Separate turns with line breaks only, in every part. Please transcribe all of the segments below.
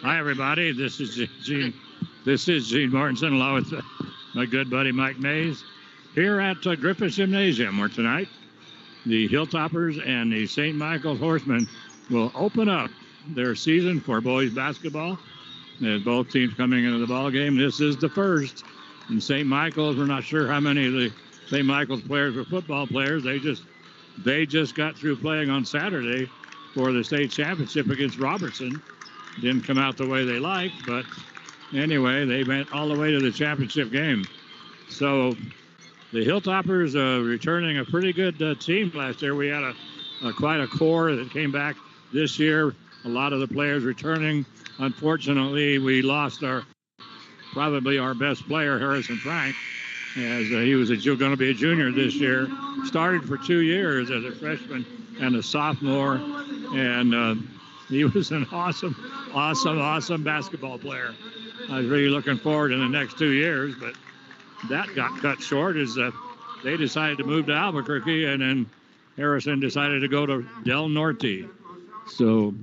Hi, everybody. This is Gene. This is Gene Martinson, along with my good buddy Mike Mays, here at Griffith Gymnasium, where tonight the Hilltoppers and the St. Michael's Horsemen will open up their season for boys basketball. There's both teams coming into the ball game. This is the first. In St. Michael's, we're not sure how many of the St. Michael's players were football players. They just got through playing on Saturday for the state championship against Robertson. Didn't come out the way they liked, but anyway, they went all the way to the championship game. So the Hilltoppers returning a pretty good team last year. We had quite a core that came back this year. A lot of the players returning. Unfortunately, we lost probably our best player, Harrison Frank, as he was going to be a junior this year. Started for 2 years as a freshman and a sophomore, and he was an awesome basketball player. I was really looking forward in the next 2 years, but that got cut short as they decided to move to Albuquerque, and then Harrison decided to go to Del Norte. So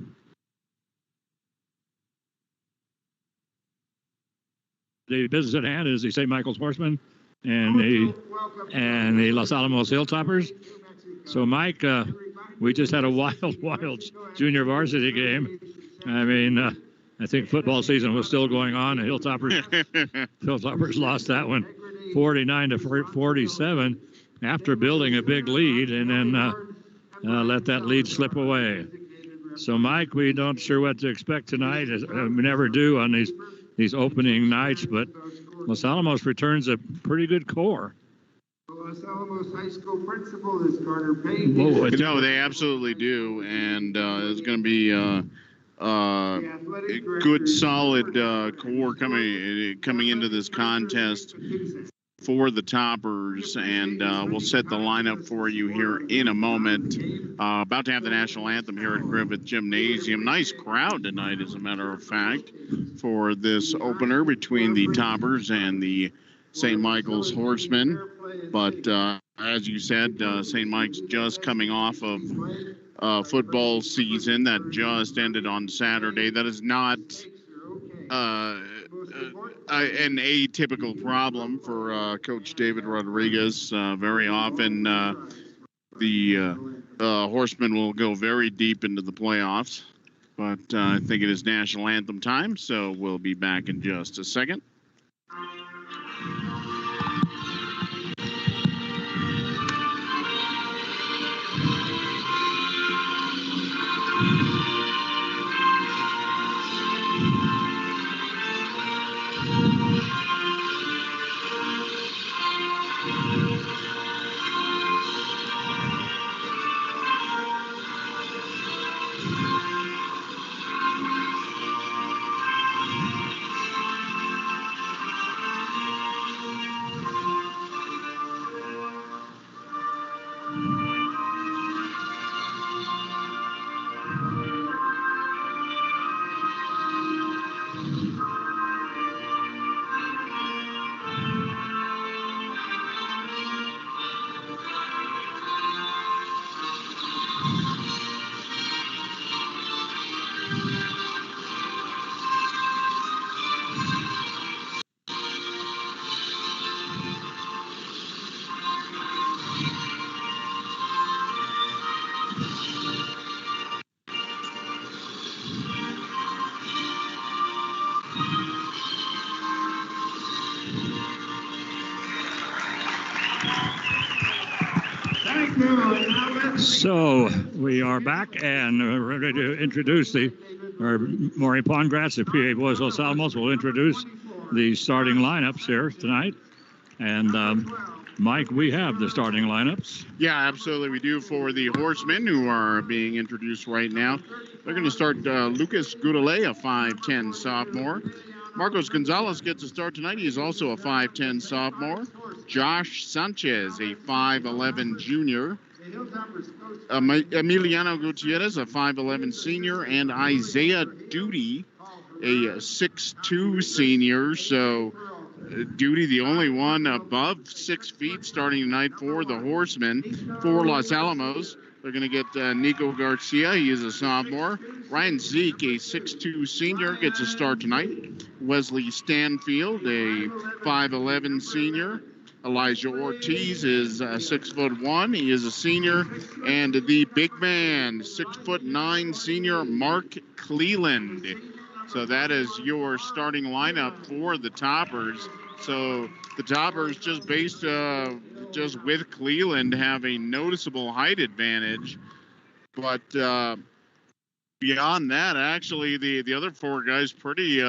the business at hand is the St. Michael's Horsemen and the Los Alamos Hilltoppers. So, Mike, we just had a wild junior varsity game. I mean, I think football season was still going on. The Hilltoppers lost that one 49-47 after building a big lead, and then let that lead slip away. So, Mike, we don't sure what to expect tonight. We never do on these opening nights, but Los Alamos returns a pretty good core.
Los Alamos High School principal is Carter Payne.
No, they absolutely do, and it's going to be a good, solid core coming into this contest for the Toppers, and we'll set the lineup for you here in a moment. About to have the national anthem here at Griffith Gymnasium. Nice crowd tonight, as a matter of fact, for this opener between the Toppers and the St. Michael's Horsemen. But as you said, St. Mike's just coming off of football season that just ended on Saturday. That is not an atypical problem for Coach David Rodriguez. Very often the Horsemen will go very deep into the playoffs. But I think it is national anthem time, so we'll be back in just a second.
So we are back and ready to introduce Maury Pongratz, the PA Boys Los Alamos, will introduce the starting lineups here tonight. And Mike, we have the starting lineups.
Yeah, absolutely. We do for the Horsemen, who are being introduced right now. They're going to start Lucas Goudelet, a 5'10 sophomore. Marcos Gonzalez gets a start tonight. He is also a 5'10 sophomore. Josh Sanchez, a 5'11 junior. Emiliano Gutierrez, a 5'11 senior. And Isaiah Duty, a 6'2 senior. So Duty, the only one above 6 feet, starting tonight for the Horsemen. For Los Alamos, They're going to get Nico Garcia. He is a sophomore. Ryan Zeke, a 6'2 senior, gets a start tonight. Wesley Stanfield, a 5'11 senior. Elijah Ortiz is 6'1". He is a senior. And the big man, 6'9" senior, Mark Cleland. So that is your starting lineup for the Toppers. So the Toppers, just based just with Cleland, have a noticeable height advantage. But beyond that, actually, the other four guys pretty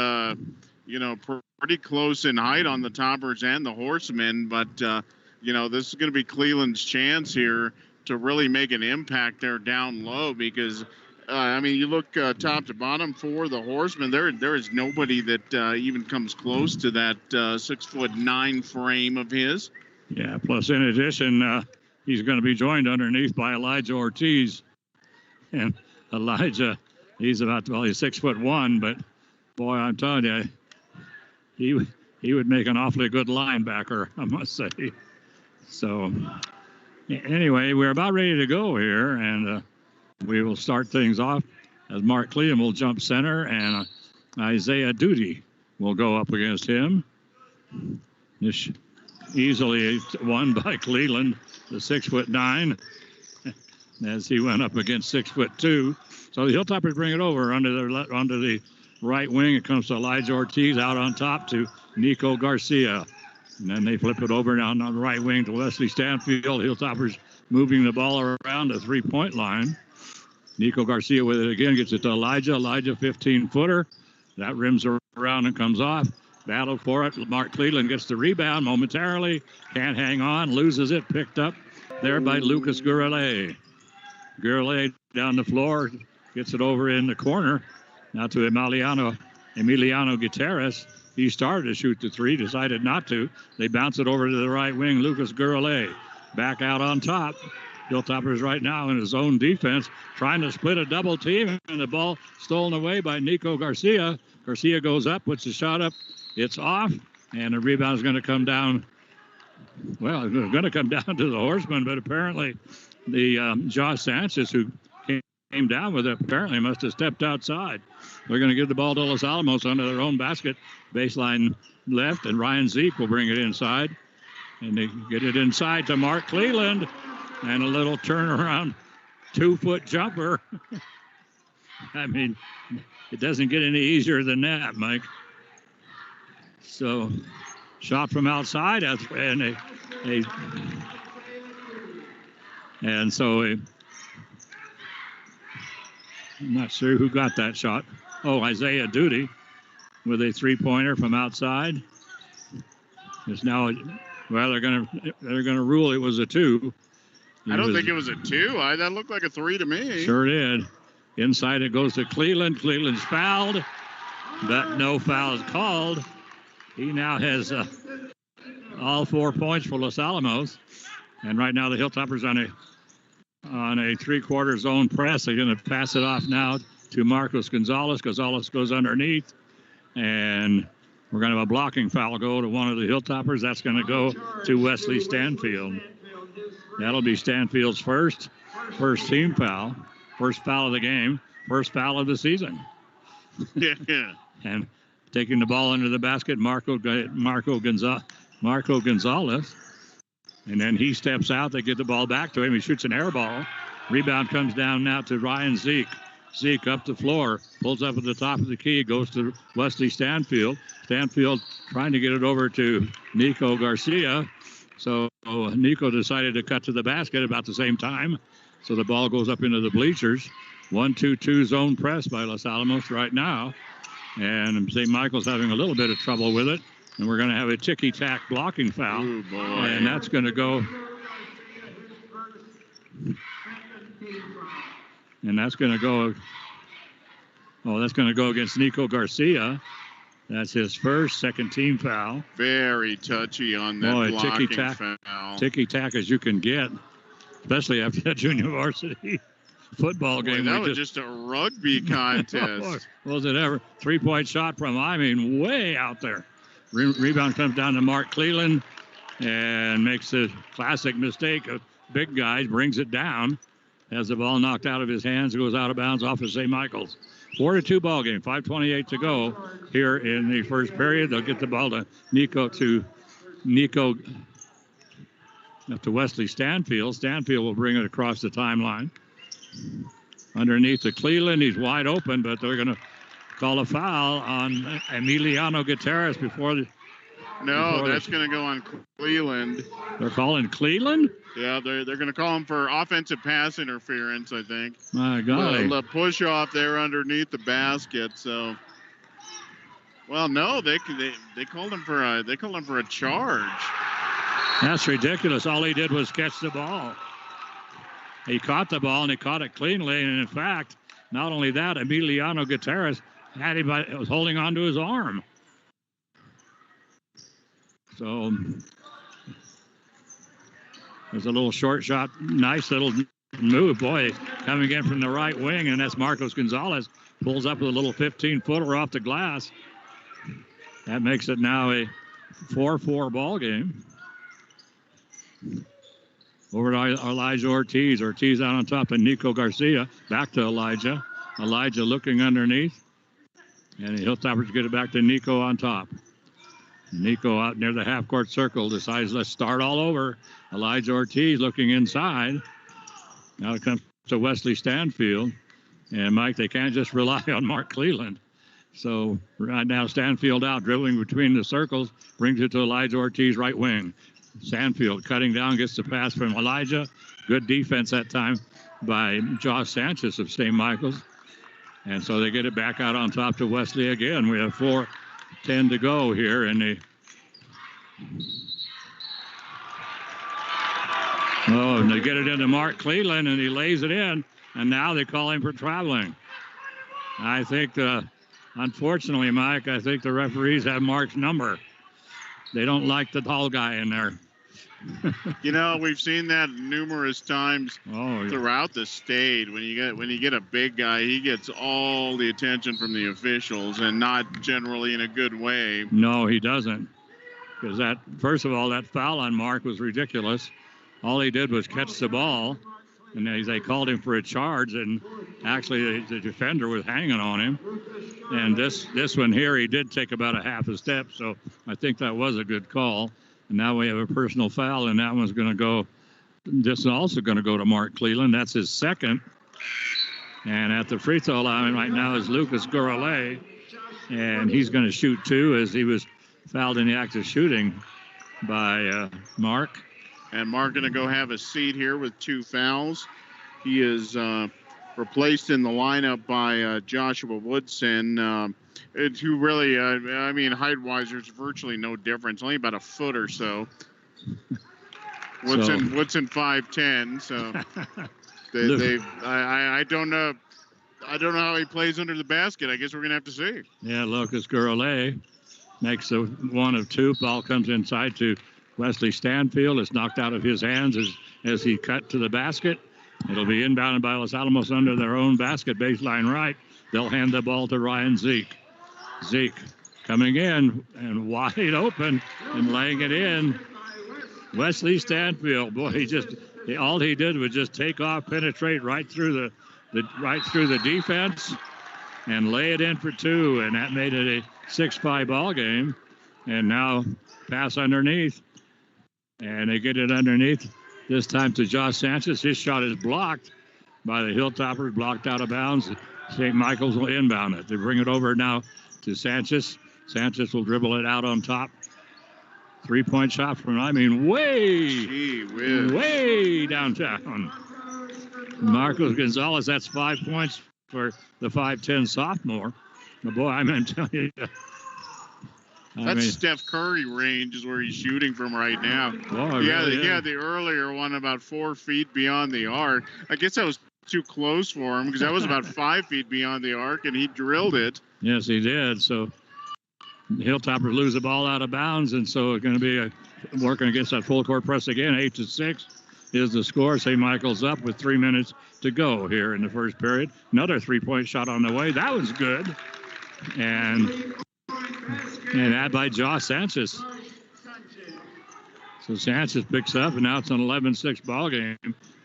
close in height on the Toppers and the Horsemen. But this is going to be Cleland's chance here to really make an impact there down low, because you look top to bottom for the Horsemen, there is nobody that even comes close to that 6'9" frame of his.
Yeah, plus in addition, he's going to be joined underneath by Elijah Ortiz. And Elijah, he's 6'1", but boy, I'm telling you, he would make an awfully good linebacker, I must say. So anyway, we're about ready to go here, and we will start things off as Mark Cleland will jump center, and Isaiah Duty will go up against him. This easily won by Cleland, the 6'9", as he went up against 6'2". So the Hilltoppers bring it over onto the right wing. It comes to Elijah Ortiz out on top to Nico Garcia. And then they flip it over down on the right wing to Wesley Stanfield. Hilltoppers moving the ball around the three-point line. Nico Garcia with it again, gets it to Elijah. Elijah, 15-footer. That rims around and comes off. Battle for it. Mark Cleland gets the rebound momentarily. Can't hang on. Loses it. Picked up there by Lucas Gurley. Gurley down the floor. Gets it over in the corner. Now to Emiliano Gutierrez. He started to shoot the three. Decided not to. They bounce it over to the right wing. Lucas Gurley back out on top. Hilltoppers right now in his own defense, trying to split a double team, and the ball stolen away by Nico Garcia. Garcia goes up, puts the shot up. It's off, and the rebound is going to come down. Well, it's going to come down to the Horsemen, but apparently the Josh Sanchez, who came down with it, apparently must have stepped outside. They're going to give the ball to Los Alamos under their own basket, baseline left, and Ryan Zeke will bring it inside. And they get it inside to Mark Cleland. And a little turnaround 2-foot jumper. I mean, it doesn't get any easier than that, Mike. So, shot from outside, I'm not sure who got that shot. Oh, Isaiah Duty with a three-pointer from outside. It's now, they're gonna rule it was a 2.
I don't think it was a 2. That looked like a 3 to me.
Sure did. Inside it goes to Cleland. Cleland's fouled, but no foul is called. He now has all 4 points for Los Alamos. And right now the Hilltoppers on a three-quarter zone press. They're going to pass it off now to Marcos Gonzalez. Gonzalez goes underneath. And we're going to have a blocking foul go to one of the Hilltoppers. That's going to go to Wesley Stanfield. That'll be Stanfield's first team foul, first foul of the game, first foul of the season.
Yeah.
And taking the ball under the basket, Marco Gonzalez. And then he steps out. They get the ball back to him. He shoots an air ball. Rebound comes down now to Ryan Zeke. Zeke up the floor, pulls up at the top of the key, goes to Wesley Stanfield. Stanfield trying to get it over to Nico Garcia. So Nico decided to cut to the basket about the same time. So the ball goes up into the bleachers. 1-2-2 zone press by Los Alamos right now. And St. Michael's having a little bit of trouble with it. And we're going to have a ticky-tack blocking foul.
Ooh, boy.
And that's going to go. And that's going to go. Oh, that's going to go against Nico Garcia. That's his second team foul.
Very touchy on that blocking foul.
Ticky-tack as you can get, especially after that junior varsity football game.
That was just a rugby contest.
Was it ever? 3-point shot from, way out there. Rebound comes down to Mark Cleland and makes the classic mistake of big guys, brings it down. has the ball knocked out of his hands, goes out of bounds off of St. Michael's. 4-2 ball game, 5:28 to go here in the first period. They'll get the ball to Wesley Stanfield. Stanfield will bring it across the timeline. Underneath to Cleland, he's wide open, but they're going to call a foul on Emiliano Gutierrez before the...
No, that's going to go on Cleland.
They're calling Cleland?
Yeah, they're going to call him for offensive pass interference, I think.
My God.
A push off there underneath the basket. So, well, no, they called him for a charge.
That's ridiculous. All he did was catch the ball. He caught the ball and he caught it cleanly. And in fact, not only that, Emiliano Gutierrez was holding onto his arm. So there's a little short shot, nice little move. Boy, coming in from the right wing, and that's Marcos Gonzalez. Pulls up with a little 15-footer off the glass. That makes it now a 4-4 ball game. Over to Elijah Ortiz. Ortiz out on top of Nico Garcia. Back to Elijah. Elijah looking underneath. And the Hilltoppers get it back to Nico on top. Nico out near the half-court circle decides, let's start all over. Elijah Ortiz looking inside. Now it comes to Wesley Stanfield. And, Mike, they can't just rely on Mark Cleland. So right now Stanfield out, dribbling between the circles, brings it to Elijah Ortiz, right wing. Stanfield cutting down, gets the pass from Elijah. Good defense that time by Josh Sanchez of St. Michael's. And so they get it back out on top to Wesley again. We have 4:10 to go here in the... Oh, and they get it into Mark Cleland, and he lays it in. And now they call him for traveling. I think, unfortunately, Mike, I think the referees have Mark's number. They don't like the tall guy in there.
You know, we've seen that numerous times throughout the state. When you get a big guy, he gets all the attention from the officials, and not generally in a good way.
No, he doesn't. Because first of all, that foul on Mark was ridiculous. All he did was catch the ball, and they called him for a charge, and actually the defender was hanging on him. And this one here, he did take about a half a step, so I think that was a good call. And now we have a personal foul, and that one's going to go. This is also going to go to Mark Cleland. That's his second. And at the free throw line right now is Lucas Gurley, and he's going to shoot two as he was fouled in the act of shooting by Mark.
And Mark going to go have a seat here with 2 fouls. He is replaced in the lineup by Joshua Woodson. Who really, I mean, height-wise, there's virtually no difference. Only about a foot or so. Woodson 5'10", so I don't know. I don't know how he plays under the basket. I guess we're gonna have to see.
Yeah, Lucas Gurley makes the 1 of 2. Ball comes inside to Wesley Stanfield. It's knocked out of his hands as he cut to the basket. It'll be inbounded by Los Alamos under their own basket, baseline right. They'll hand the ball to Ryan Zeke. Zeke coming in and wide open and laying it in. Wesley Stanfield, boy, all he did was just take off, penetrate right through the defense, and lay it in for 2, and that made it a 6-5 ball game. And now pass underneath, and they get it underneath. This time to Josh Sanchez. His shot is blocked by the Hilltoppers, blocked out of bounds. St. Michael's will inbound it. They bring it over now to Sanchez. Sanchez will dribble it out on top. 3-point shot from, way downtown. Marcos Gonzalez, that's 5 points for the 5'10" sophomore. But boy, I mean, tell you.
Steph Curry range is where he's shooting from right now.
Oh,
the earlier one about 4 feet beyond the arc. I guess that was too close for him because that was about 5 feet beyond the arc, and he drilled it.
Yes, he did. So Hilltoppers lose the ball out of bounds, and so it's going to be working against that full court press again. 8-6 is the score. St. Michael's up with 3 minutes to go here in the first period. Another 3-point shot on the way. That was good. And that by Josh Sanchez. So Sanchez picks up, and now it's an 11-6 ball game.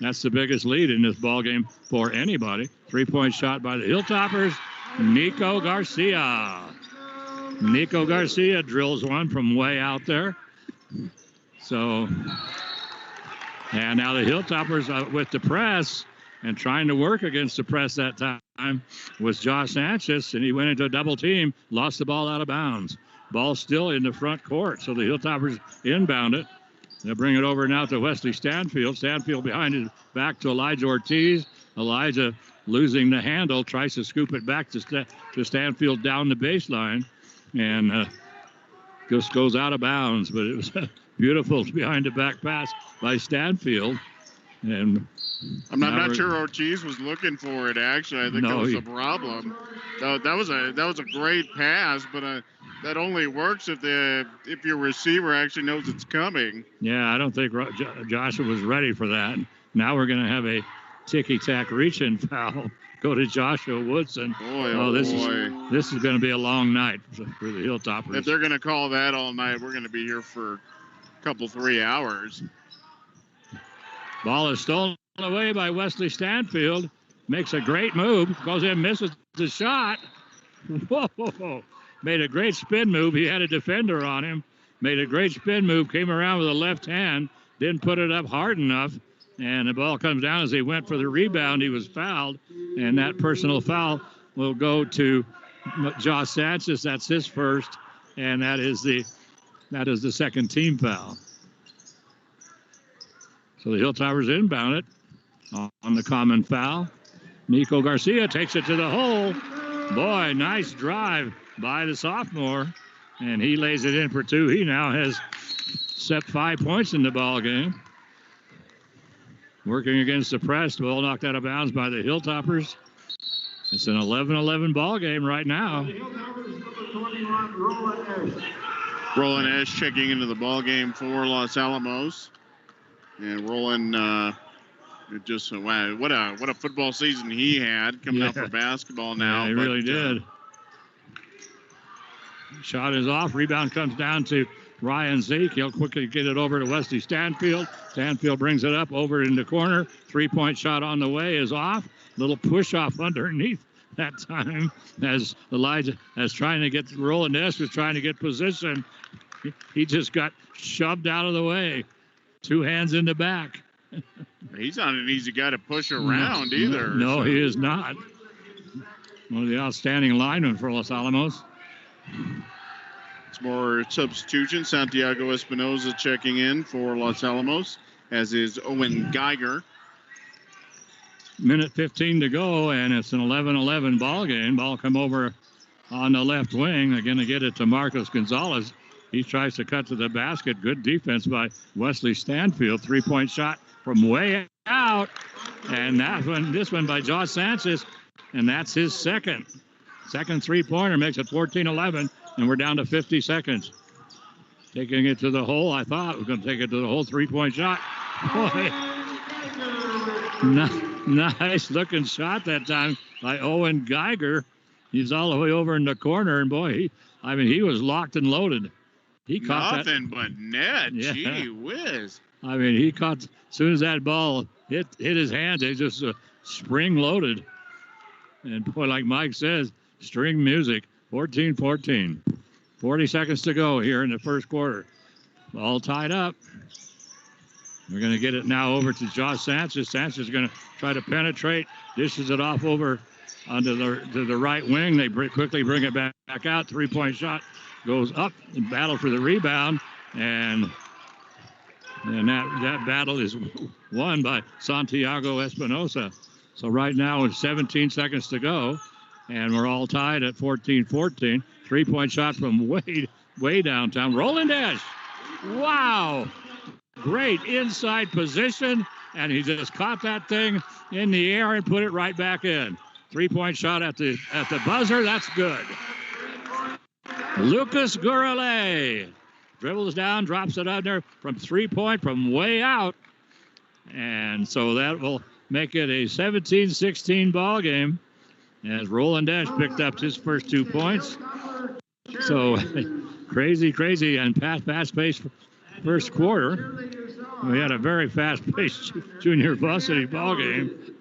That's the biggest lead in this ball game for anybody. 3-point shot by the Hilltoppers. Nico Garcia. Nico Garcia drills one from way out there. So, and now the Hilltoppers with the press and trying to work against the press that time was Josh Sanchez, and he went into a double team, lost the ball out of bounds. Ball still in the front court, so the Hilltoppers inbound it. They'll bring it over now to Wesley Stanfield. Stanfield behind it, back to Elijah Ortiz. Elijah losing the handle, tries to scoop it back to Stanfield down the baseline, and just goes out of bounds. But it was a beautiful behind-the-back pass by Stanfield. And
I'm not sure Ortiz was looking for it. Actually, I think that was a problem. That was a great pass, but that only works if your receiver actually knows it's coming.
Yeah, I don't think Joshua was ready for that. Now we're going to have a ticky-tack reach-in foul. Go to Joshua Woodson. This is going to be a long night for the Hilltoppers.
If they're going to call that all night, we're going to be here for a couple, 3 hours.
Ball is stolen away by Wesley Stanfield. Makes a great move. Goes in, misses the shot. Whoa. Made a great spin move. He had a defender on him. Made a great spin move. Came around with a left hand. Didn't put it up hard enough. And the ball comes down as he went for the rebound. He was fouled. And that personal foul will go to Josh Sanchez. That's his first. And that is the second team foul. So the Hilltoppers inbound it on the common foul. Nico Garcia takes it to the hole. Boy, nice drive by the sophomore. And he lays it in for two. He now has set 5 points in the ball game. Working against the press. Ball knocked out of bounds by the Hilltoppers. It's an 11-11 ball game right now.
Roland Esch checking into the ball game for Los Alamos. And Roland, wow, what a football season he had coming out for basketball now.
Yeah, he really did. Shot is off. Rebound comes down to Ryan Zeke. He'll quickly get it over to Wesley Stanfield. Stanfield brings it up over in the corner. 3-point shot on the way is off. Little push off underneath that time as trying to get Roland Esch was trying to get position. He just got shoved out of the way. 2 hands in the back.
He's not an easy guy to push around either.
No, he is not. One of the outstanding linemen for Los Alamos.
It's more substitution. Santiago Espinoza checking in for Los Alamos, as is Owen Geiger.
Minute 15 to go, and it's an 11-11 ball game. Ball come over on the left wing. They're going to get it to Marcos Gonzalez. He tries to cut to the basket. Good defense by Wesley Stanfield. 3-point shot from way out. And this one by Josh Sanchez. And that's his second. Second 3-pointer makes it 14-11. And we're down to 50 seconds. Taking it to the hole. I thought we were going to take it to the hole. 3-point shot. Boy. Nice looking shot that time by Owen Geiger. He's all the way over in the corner. And boy, he was locked and loaded. He caught
nothing but net. Yeah. Gee whiz.
He caught, as soon as that ball hit his hands, it just spring loaded. And boy, like Mike says, string music. 14-14. 40 seconds to go here in the first quarter. All tied up. We're going to get it now over to Josh Sanchez. Sanchez is going to try to penetrate. Dishes it off over onto the right wing. They quickly bring it back out. 3-point shot. Goes up and battle for the rebound, and that battle is won by Santiago Espinosa. So right now it's 17 seconds to go, and we're all tied at 14-14. 3-point shot from way downtown. Roland Esch. Wow. Great inside position, and he just caught that thing in the air and put it right back in. 3-point shot at the buzzer. That's good. Lucas Gurley dribbles down, drops it under from 3-point from way out. And so that will make it a 17-16 ball game as Roland Esch picked up his first 2 points. So crazy and fast-paced first quarter. We had a very fast-paced junior varsity ball game,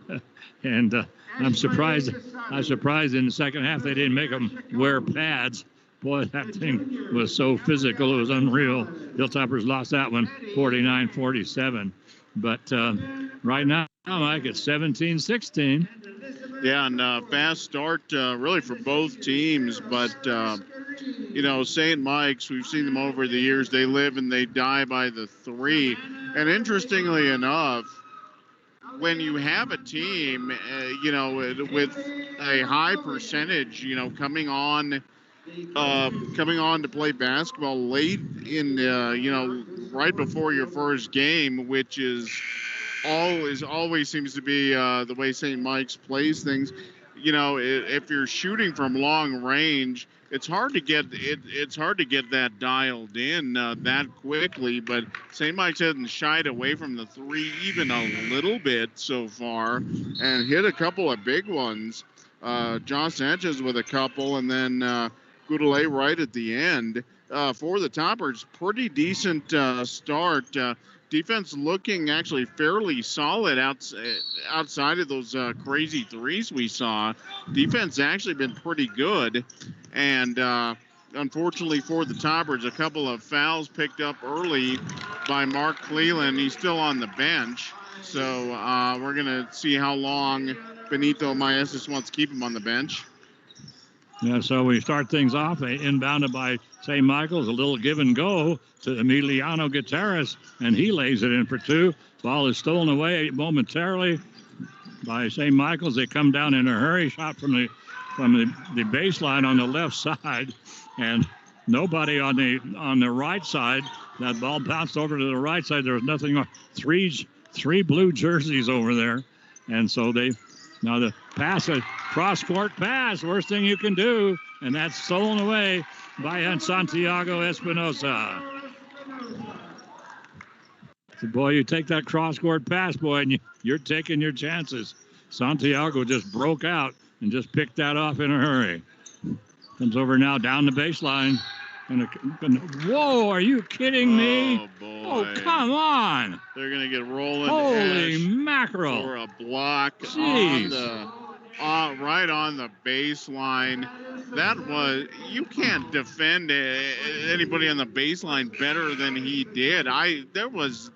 and I'm surprised. I'm surprised in the second half they didn't make them wear pads. Boy, that thing was so physical; it was unreal. Hilltoppers lost that one, 49-47. But right now, Mike, it's 17-16.
Yeah, and fast start really for both teams, but St. Mike's, we've seen them over the years. They live and they die by the 3. And interestingly enough, when you have a team, with a high percentage, coming on to play basketball late in, right before your first game, which is always seems to be the way St. Mike's plays things. If you're shooting from long range, it's hard to get that dialed in that quickly. But St. Mike's hasn't shied away from the 3 even a little bit so far, and hit a couple of big ones. Josh Sanchez with a couple, and then Goudelet right at the end. For the Toppers, pretty decent start. Defense looking actually fairly solid outside of those crazy threes we saw. Defense actually been pretty good. And unfortunately for the Toppers, a couple of fouls picked up early by Mark Cleland. He's still on the bench. So we're going to see how long Benito Maestas wants to keep him on the bench.
Yeah, so we start things off. Inbounded by St. Michael's, a little give and go to Emiliano Gutierrez, and he lays it in for 2. Ball is stolen away momentarily by St. Michael's. They come down in a hurry. Shot from the baseline on the left side, and nobody on the right side. That ball bounced over to the right side. There was nothing on. Three blue jerseys over there, and so now the pass, a cross-court pass, worst thing you can do, and that's stolen away by Santiago Espinosa. So, boy, you take that cross-court pass, boy, and you're taking your chances. Santiago just broke out and just picked that off in a hurry. Comes over now down the baseline. Whoa, are you kidding me?
Oh, boy.
Oh, come on.
They're going to get rolling.
Holy mackerel.
For a block
Jeez.
right on the baseline. You can't defend anybody on the baseline better than he did. There was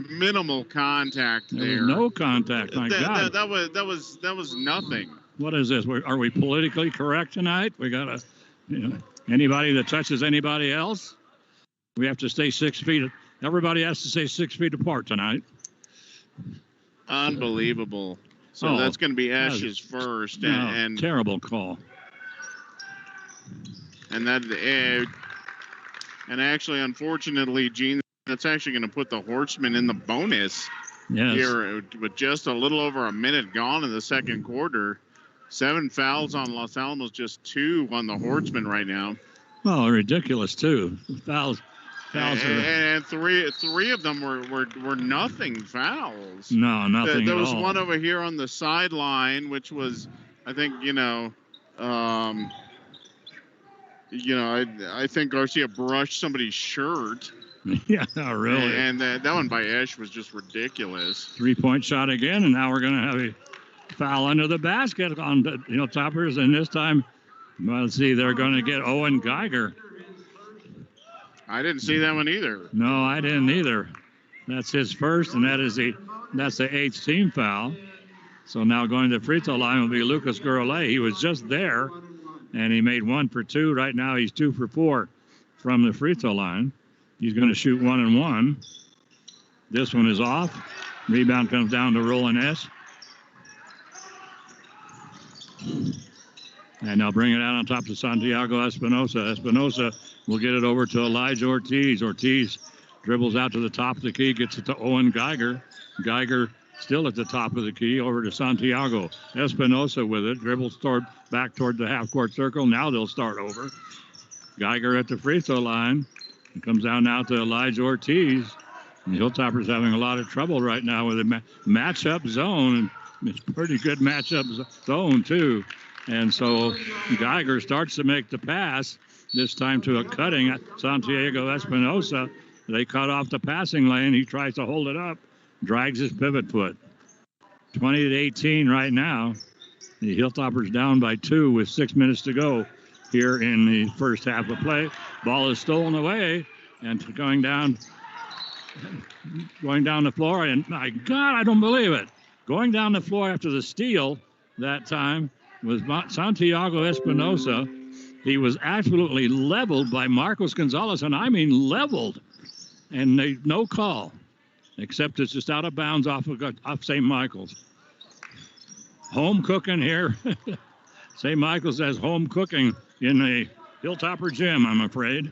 minimal contact there.
There was no contact, my God.
That was nothing.
What is this? Are we politically correct tonight? We got anybody that touches anybody else, we have to stay 6 feet. Everybody has to stay 6 feet apart tonight.
Unbelievable. So that's going to be Ash's first. And
terrible call.
And actually, unfortunately, Gene, that's actually going to put the Horsemen in the bonus.
Yes.
Here with just a little over a minute gone in the second quarter. 7 fouls on Los Alamos, just 2 on the Horsemen right now.
Well, ridiculous too. Fouls.
And three of them were nothing fouls.
No, nothing.
There was
at all.
one over here on the sideline, which was, I think, I think Garcia brushed somebody's shirt.
Yeah, really.
And that one by Ash was just ridiculous.
3-point shot again, and now we're going to have a foul under the basket on the Toppers, and this time, let's see, they're going to get Owen Geiger.
I didn't see that one either.
No, I didn't either. That's his first, and that's the 8th team foul. So now going to the free throw line will be Lucas Gurley. He was just there, and he made 1 for 2. Right now he's 2 for 4 from the free throw line. He's going to shoot 1 and 1. This one is off. Rebound comes down to Roland S. And now bring it out on top to Santiago Espinosa. Espinosa will get it over to Elijah Ortiz. Ortiz dribbles out to the top of the key, gets it to Owen Geiger. Geiger still at the top of the key, over to Santiago. Espinosa with it, dribbles back toward the half-court circle. Now they'll start over. Geiger at the free throw line. It comes down now to Elijah Ortiz. And the Hilltoppers having a lot of trouble right now with a matchup zone. It's a pretty good matchup zone, too. And so Geiger starts to make the pass, this time to a cutting Santiago Espinosa. They cut off the passing lane. He tries to hold it up, drags his pivot foot. 20-18 right now. The Hilltoppers down by 2 with 6 minutes to go here in the first half of play. Ball is stolen away and going down the floor. And my God, I don't believe it. Going down the floor after the steal that time was Santiago Espinosa. He was absolutely leveled by Marcos Gonzalez, and I mean leveled. And no call, except it's just out of bounds off St. Michael's. Home cooking here. St. Michael's has home cooking in the Hilltopper gym, I'm afraid.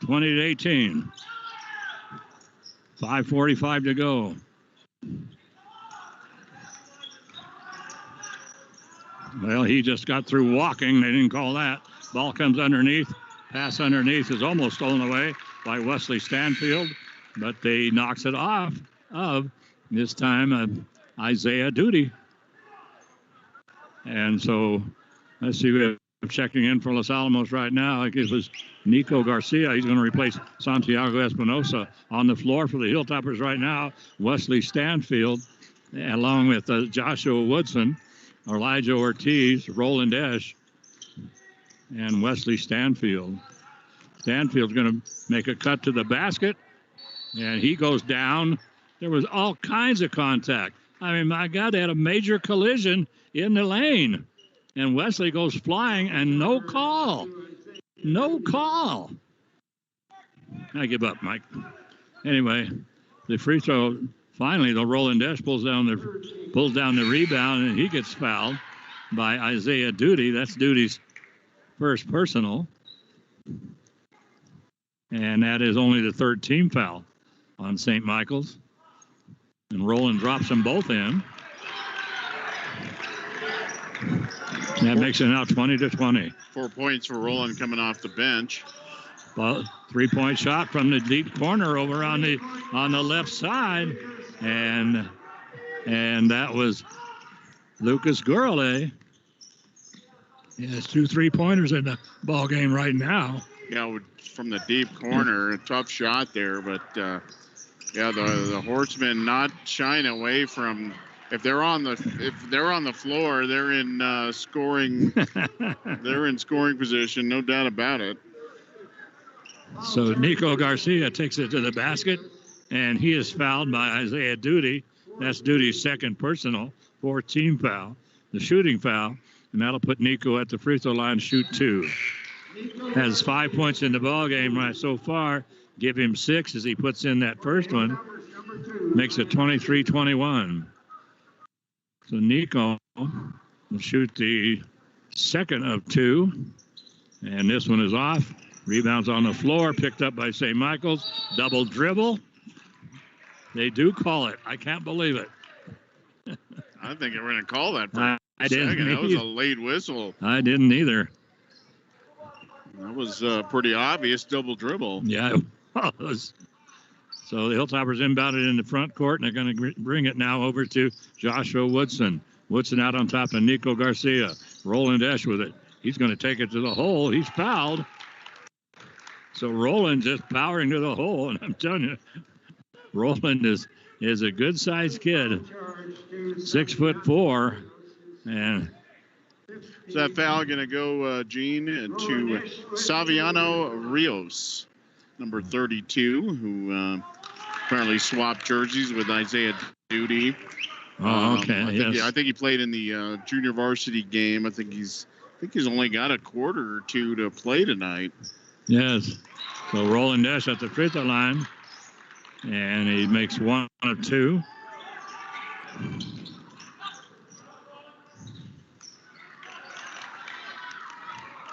20-18. 5:45 to go. Well, he just got through walking. They didn't call that. Ball comes underneath. Pass underneath is almost stolen away by Wesley Stanfield, but they knocks it off of this time Isaiah Duty. And so let's see, we're checking in for Los Alamos right now. I guess it was Nico Garcia. He's going to replace Santiago Espinosa. On the floor for the Hilltoppers right now, Wesley Stanfield, along with Joshua Woodson, Elijah Ortiz, Roland Esch, and Wesley Stanfield. Stanfield's going to make a cut to the basket, and he goes down. There was all kinds of contact. I mean, my God, they had a major collision in the lane. And Wesley goes flying, and no call. No call. I give up, Mike. Anyway, the free throw, finally, the Roland Esch pulls down the rebound, and he gets fouled by Isaiah Duty. That's Duty's first personal. And that is only the third team foul on St. Michael's. And Roland drops them both in. That makes it now 20-20.
4 points for Roland coming off the bench.
Well, 3-point shot from the deep corner over on the left side. And that was Lucas Gurley. He has 2 3-pointers in the ball game right now.
Yeah, from the deep corner, a tough shot there, but the Horsemen not shying away from. If they're on the floor, they're in scoring. They're in scoring position, no doubt about it.
So Nico Garcia takes it to the basket, and he is fouled by Isaiah Duty. That's Duty's second personal, 4th team foul, the shooting foul, and that'll put Nico at the free throw line to shoot 2. Has 5 points in the ball game right so far. Give him 6 as he puts in that first one. Makes it 23-21. So Nico will shoot the second of 2. And this one is off. Rebounds on the floor, picked up by St. Michael's. Double dribble. They do call it. I can't believe it.
I think we're going to call that for
I didn't
second. That was a late whistle.
I didn't either.
That was pretty obvious double dribble.
Yeah, it was. So the Hilltoppers inbounded in the front court, and they're going to bring it now over to Joshua Woodson. Woodson out on top of Nico Garcia. Roland Esch with it. He's going to take it to the hole. He's fouled. So Roland just powering to the hole, and I'm telling you, Roland is a good-sized kid, 6'4", and.
Is that foul going to go, Gene, to Saviano Rios, number 32, who apparently swapped jerseys with Isaiah Duty.
Oh, okay.
I think he played in the junior varsity game. I think he's only got a quarter or two to play tonight.
Yes. So Roland Esch at the free throw line, and he makes 1 of 2.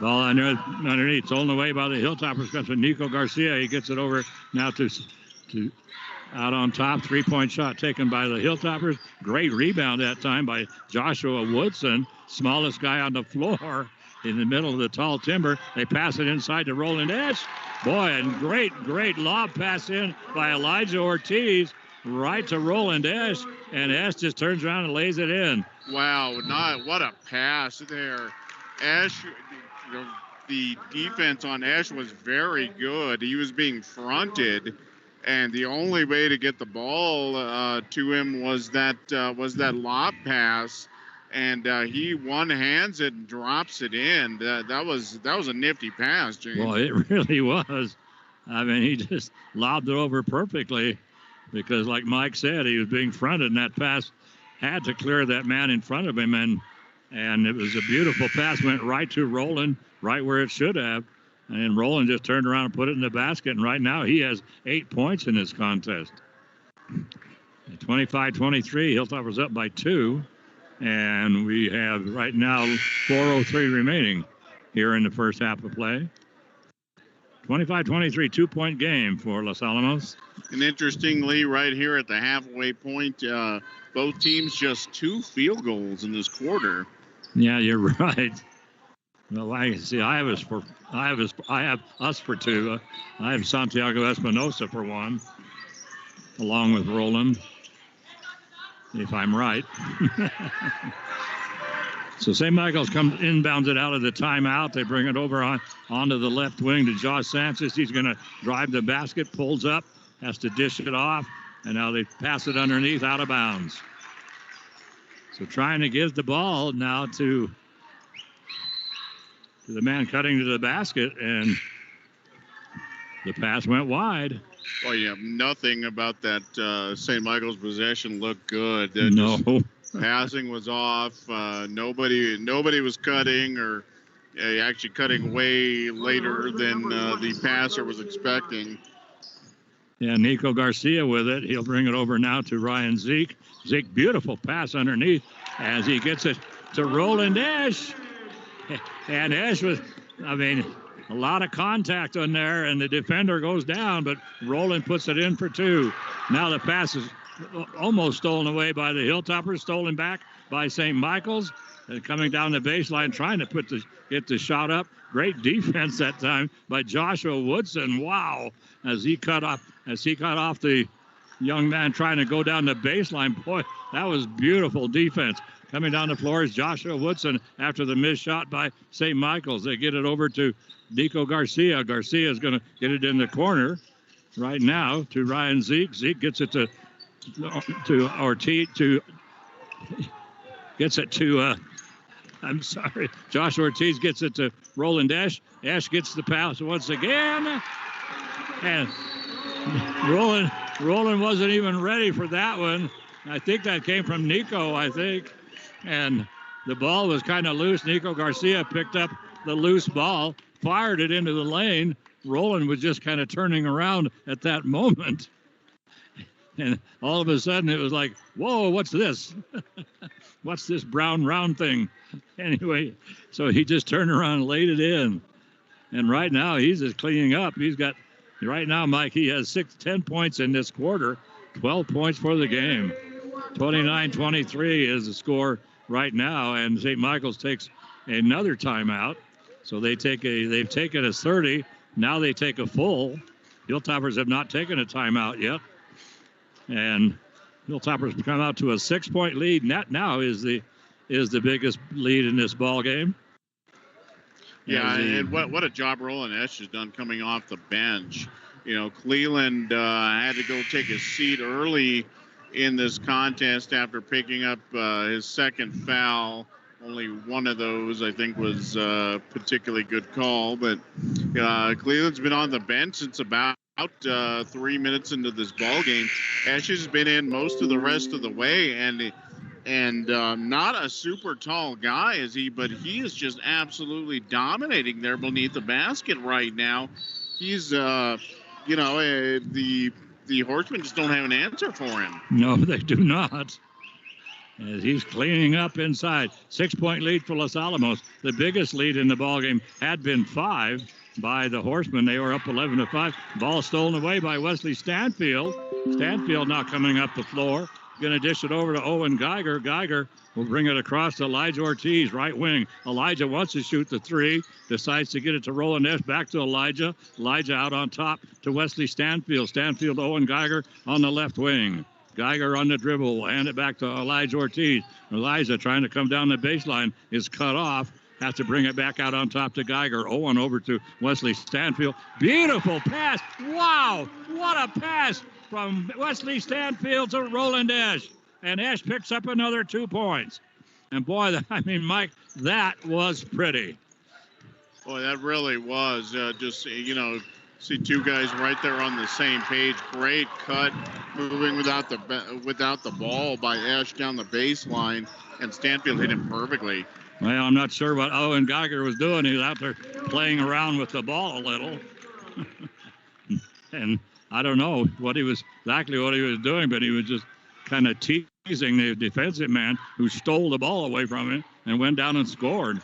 Ball underneath, stolen away by the Hilltoppers. Comes with Nico Garcia. He gets it over now to out on top. 3-point shot taken by the Hilltoppers. Great rebound that time by Joshua Woodson, smallest guy on the floor in the middle of the tall timber. They pass it inside to Roland Esch. Boy, and great lob pass in by Elijah Ortiz right to Roland Esch, and Esch just turns around and lays it in.
Wow, what a pass there. Esch the defense on Esch was very good. He was being fronted, and the only way to get the ball to him was that lob pass, and he one-hands it and drops it in. That was a nifty pass, James.
Well, it really was. I mean, he just lobbed it over perfectly because, like Mike said, he was being fronted, and that pass had to clear that man in front of him, and it was a beautiful pass, went right to Roland, right where it should have. And Roland just turned around and put it in the basket. And right now he has 8 points in this contest. 25-23, Hilltoppers up by 2. And we have right now 4:03 remaining here in the first half of play. 25-23, 2-point game for Los Alamos.
And interestingly, right here at the halfway point, both teams just 2 field goals in this quarter.
Yeah, you're right. Well, I have us for 2. I have Santiago Espinosa for 1, along with Roland, if I'm right. So St. Michael's inbounds it out of the timeout. They bring it over onto the left wing to Josh Sanchez. He's going to drive the basket, pulls up, has to dish it off, and now they pass it underneath, out of bounds. So trying to give the ball now to the man cutting to the basket, and the pass went wide.
Well, yeah, nothing about that St. Michael's possession looked good.
No.
Passing was off. Nobody was cutting, or actually cutting way later than the passer was expecting.
Yeah, Nico Garcia with it. He'll bring it over now to Ryan Zeke. Zeke, beautiful pass underneath as he gets it to Roland Esch. And Esch was, a lot of contact on there, and the defender goes down, but Roland puts it in for 2. Now the pass is almost stolen away by the Hilltoppers, stolen back by St. Michael's, and coming down the baseline, trying to get the shot up. Great defense that time by Joshua Woodson. Wow, as he cut off the young man trying to go down the baseline. Boy, that was beautiful defense. Coming down the floor is Joshua Woodson after the missed shot by St. Michael's. They get it over to Nico Garcia. Garcia is going to get it in the corner right now to Ryan Zeke. Zeke gets it to Ortiz, Josh Ortiz gets it to Roland Esch. Esch gets the pass once again. And Roland wasn't even ready for that one. I think that came from Nico, And the ball was kind of loose. Nico Garcia picked up the loose ball, fired it into the lane. Roland was just kind of turning around at that moment. And all of a sudden it was like, whoa, what's this? What's this brown round thing? Anyway, so he just turned around and laid it in. And right now he's just cleaning up. Right now, Mike, he has 10 points in this quarter, 12 points for the game. 29-23 is the score right now, and St. Michael's takes another timeout. So they've taken a 30. Now they take a full. Hilltoppers have not taken a timeout yet. And Hilltoppers come out to a 6-point lead. And that now is the biggest lead in this ball game.
Yeah, and what a job Roland Esch has done coming off the bench. Cleveland had to go take a seat early in this contest after picking up his second foul. Only one of those, I think, was a particularly good call. But Cleveland's been on the bench since about 3 minutes into this ball game. Esch has been in most of the rest of the way, and not a super tall guy is he, but he is just absolutely dominating there beneath the basket right now. He's, the Horsemen just don't have an answer for him.
No, they do not. As he's cleaning up inside. 6-point lead for Los Alamos. The biggest lead in the ballgame had been 5 by the Horsemen. They were up 11-5. Ball stolen away by Wesley Stanfield. Stanfield now coming up the floor. Going to dish it over to Owen Geiger. Geiger will bring it across to Elijah Ortiz, right wing. Elijah wants to shoot the 3. Decides to get it to Roland Esch. Back to Elijah. Elijah out on top to Wesley Stanfield. Stanfield, Owen Geiger on the left wing. Geiger on the dribble. Hand it back to Elijah Ortiz. Elijah trying to come down the baseline is cut off. Has to bring it back out on top to Geiger. Owen over to Wesley Stanfield. Beautiful pass. Wow, what a pass from Wesley Stanfield to Roland Esch. And Esch picks up another 2 points. And boy, Mike, that was pretty.
Boy, that really was. Just, see two guys right there on the same page. Great cut, moving without the ball by Esch down the baseline, and Stanfield hit him perfectly.
Well, I'm not sure what Owen Geiger was doing. He was out there playing around with the ball a little. And I don't know exactly what he was doing, but he was just kind of teasing the defensive man who stole the ball away from him and went down and scored.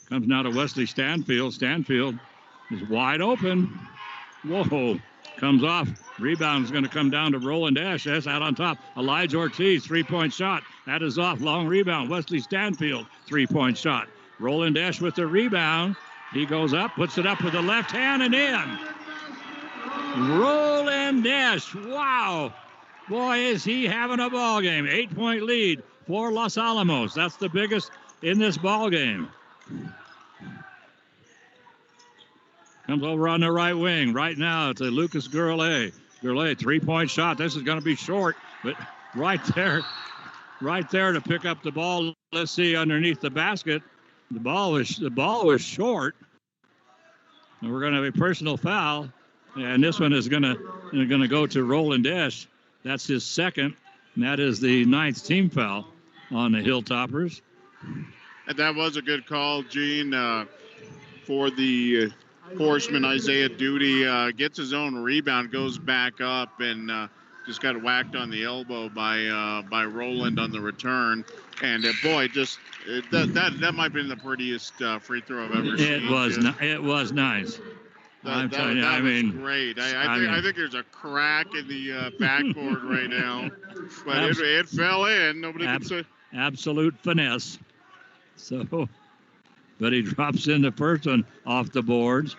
Comes now to Wesley Stanfield. Stanfield is wide open. Whoa. Comes off. Rebound is going to come down to Roland Esch. That's out on top. Elijah Ortiz, 3-point shot. That is off. Long rebound. Wesley Stanfield, 3-point shot. Roland Esch with the rebound. He goes up, puts it up with the left hand and in. Roland Esch. Wow. Boy, is he having a ball game. 8-point lead for Los Alamos. That's the biggest in this ball game. Comes over on the right wing. Right now to Lucas Gurley. Gurley, 3-point shot. This is going to be short, but right there to pick up the ball. Let's see underneath the basket. The ball was short. And we're going to have a personal foul, and this one is going to go to Roland Esch. That's his second, and that is the 9th team foul on the Hilltoppers.
And that was a good call, Gene, for the horseman. Isaiah Duty gets his own rebound, goes back up, and just got whacked on the elbow by Roland on the return. And boy, just that might have been the prettiest free throw I've ever seen.
It was nice. I'm telling you,
that was great. I think there's a crack in the backboard right now, but it fell in. Nobody can say.
Absolute finesse. So, but he drops in the first one off the boards,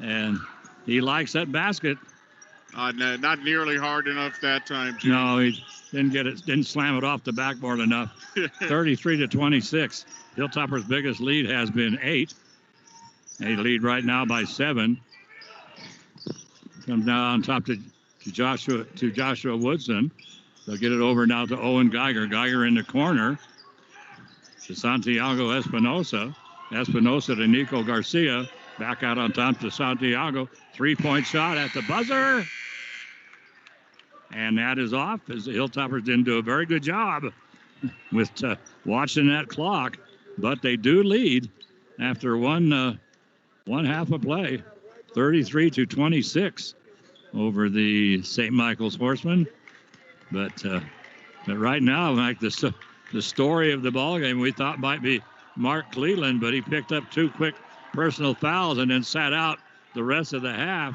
and he likes that basket.
Not nearly hard enough that time, Jim.
No, he didn't slam it off the backboard enough. 33-26. Hilltopper's biggest lead has been 8. They lead right now by 7. Comes now on top to Joshua Woodson. They'll get it over now to Owen Geiger. Geiger in the corner to Santiago Espinosa. Espinosa to Nico Garcia. Back out on top to Santiago. 3-point shot at the buzzer. And that is off, as the Hilltoppers didn't do a very good job with watching that clock. But they do lead after one half of play. 33-26 over the St. Michael's Horsemen. But right now, like the story of the ball game, we thought might be Mark Cleland, but he picked up 2 quick personal fouls and then sat out the rest of the half.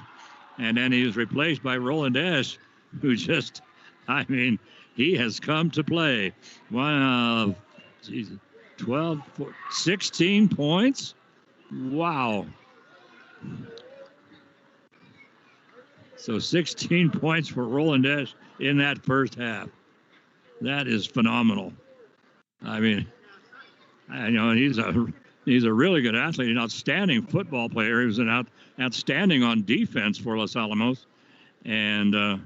And then he was replaced by Roland Esch, who just, he has come to play. 16 points. Wow. So 16 points for Roland Esch in that first half. That is phenomenal. He's a really good athlete, an outstanding football player. He was an outstanding on defense for Los Alamos. And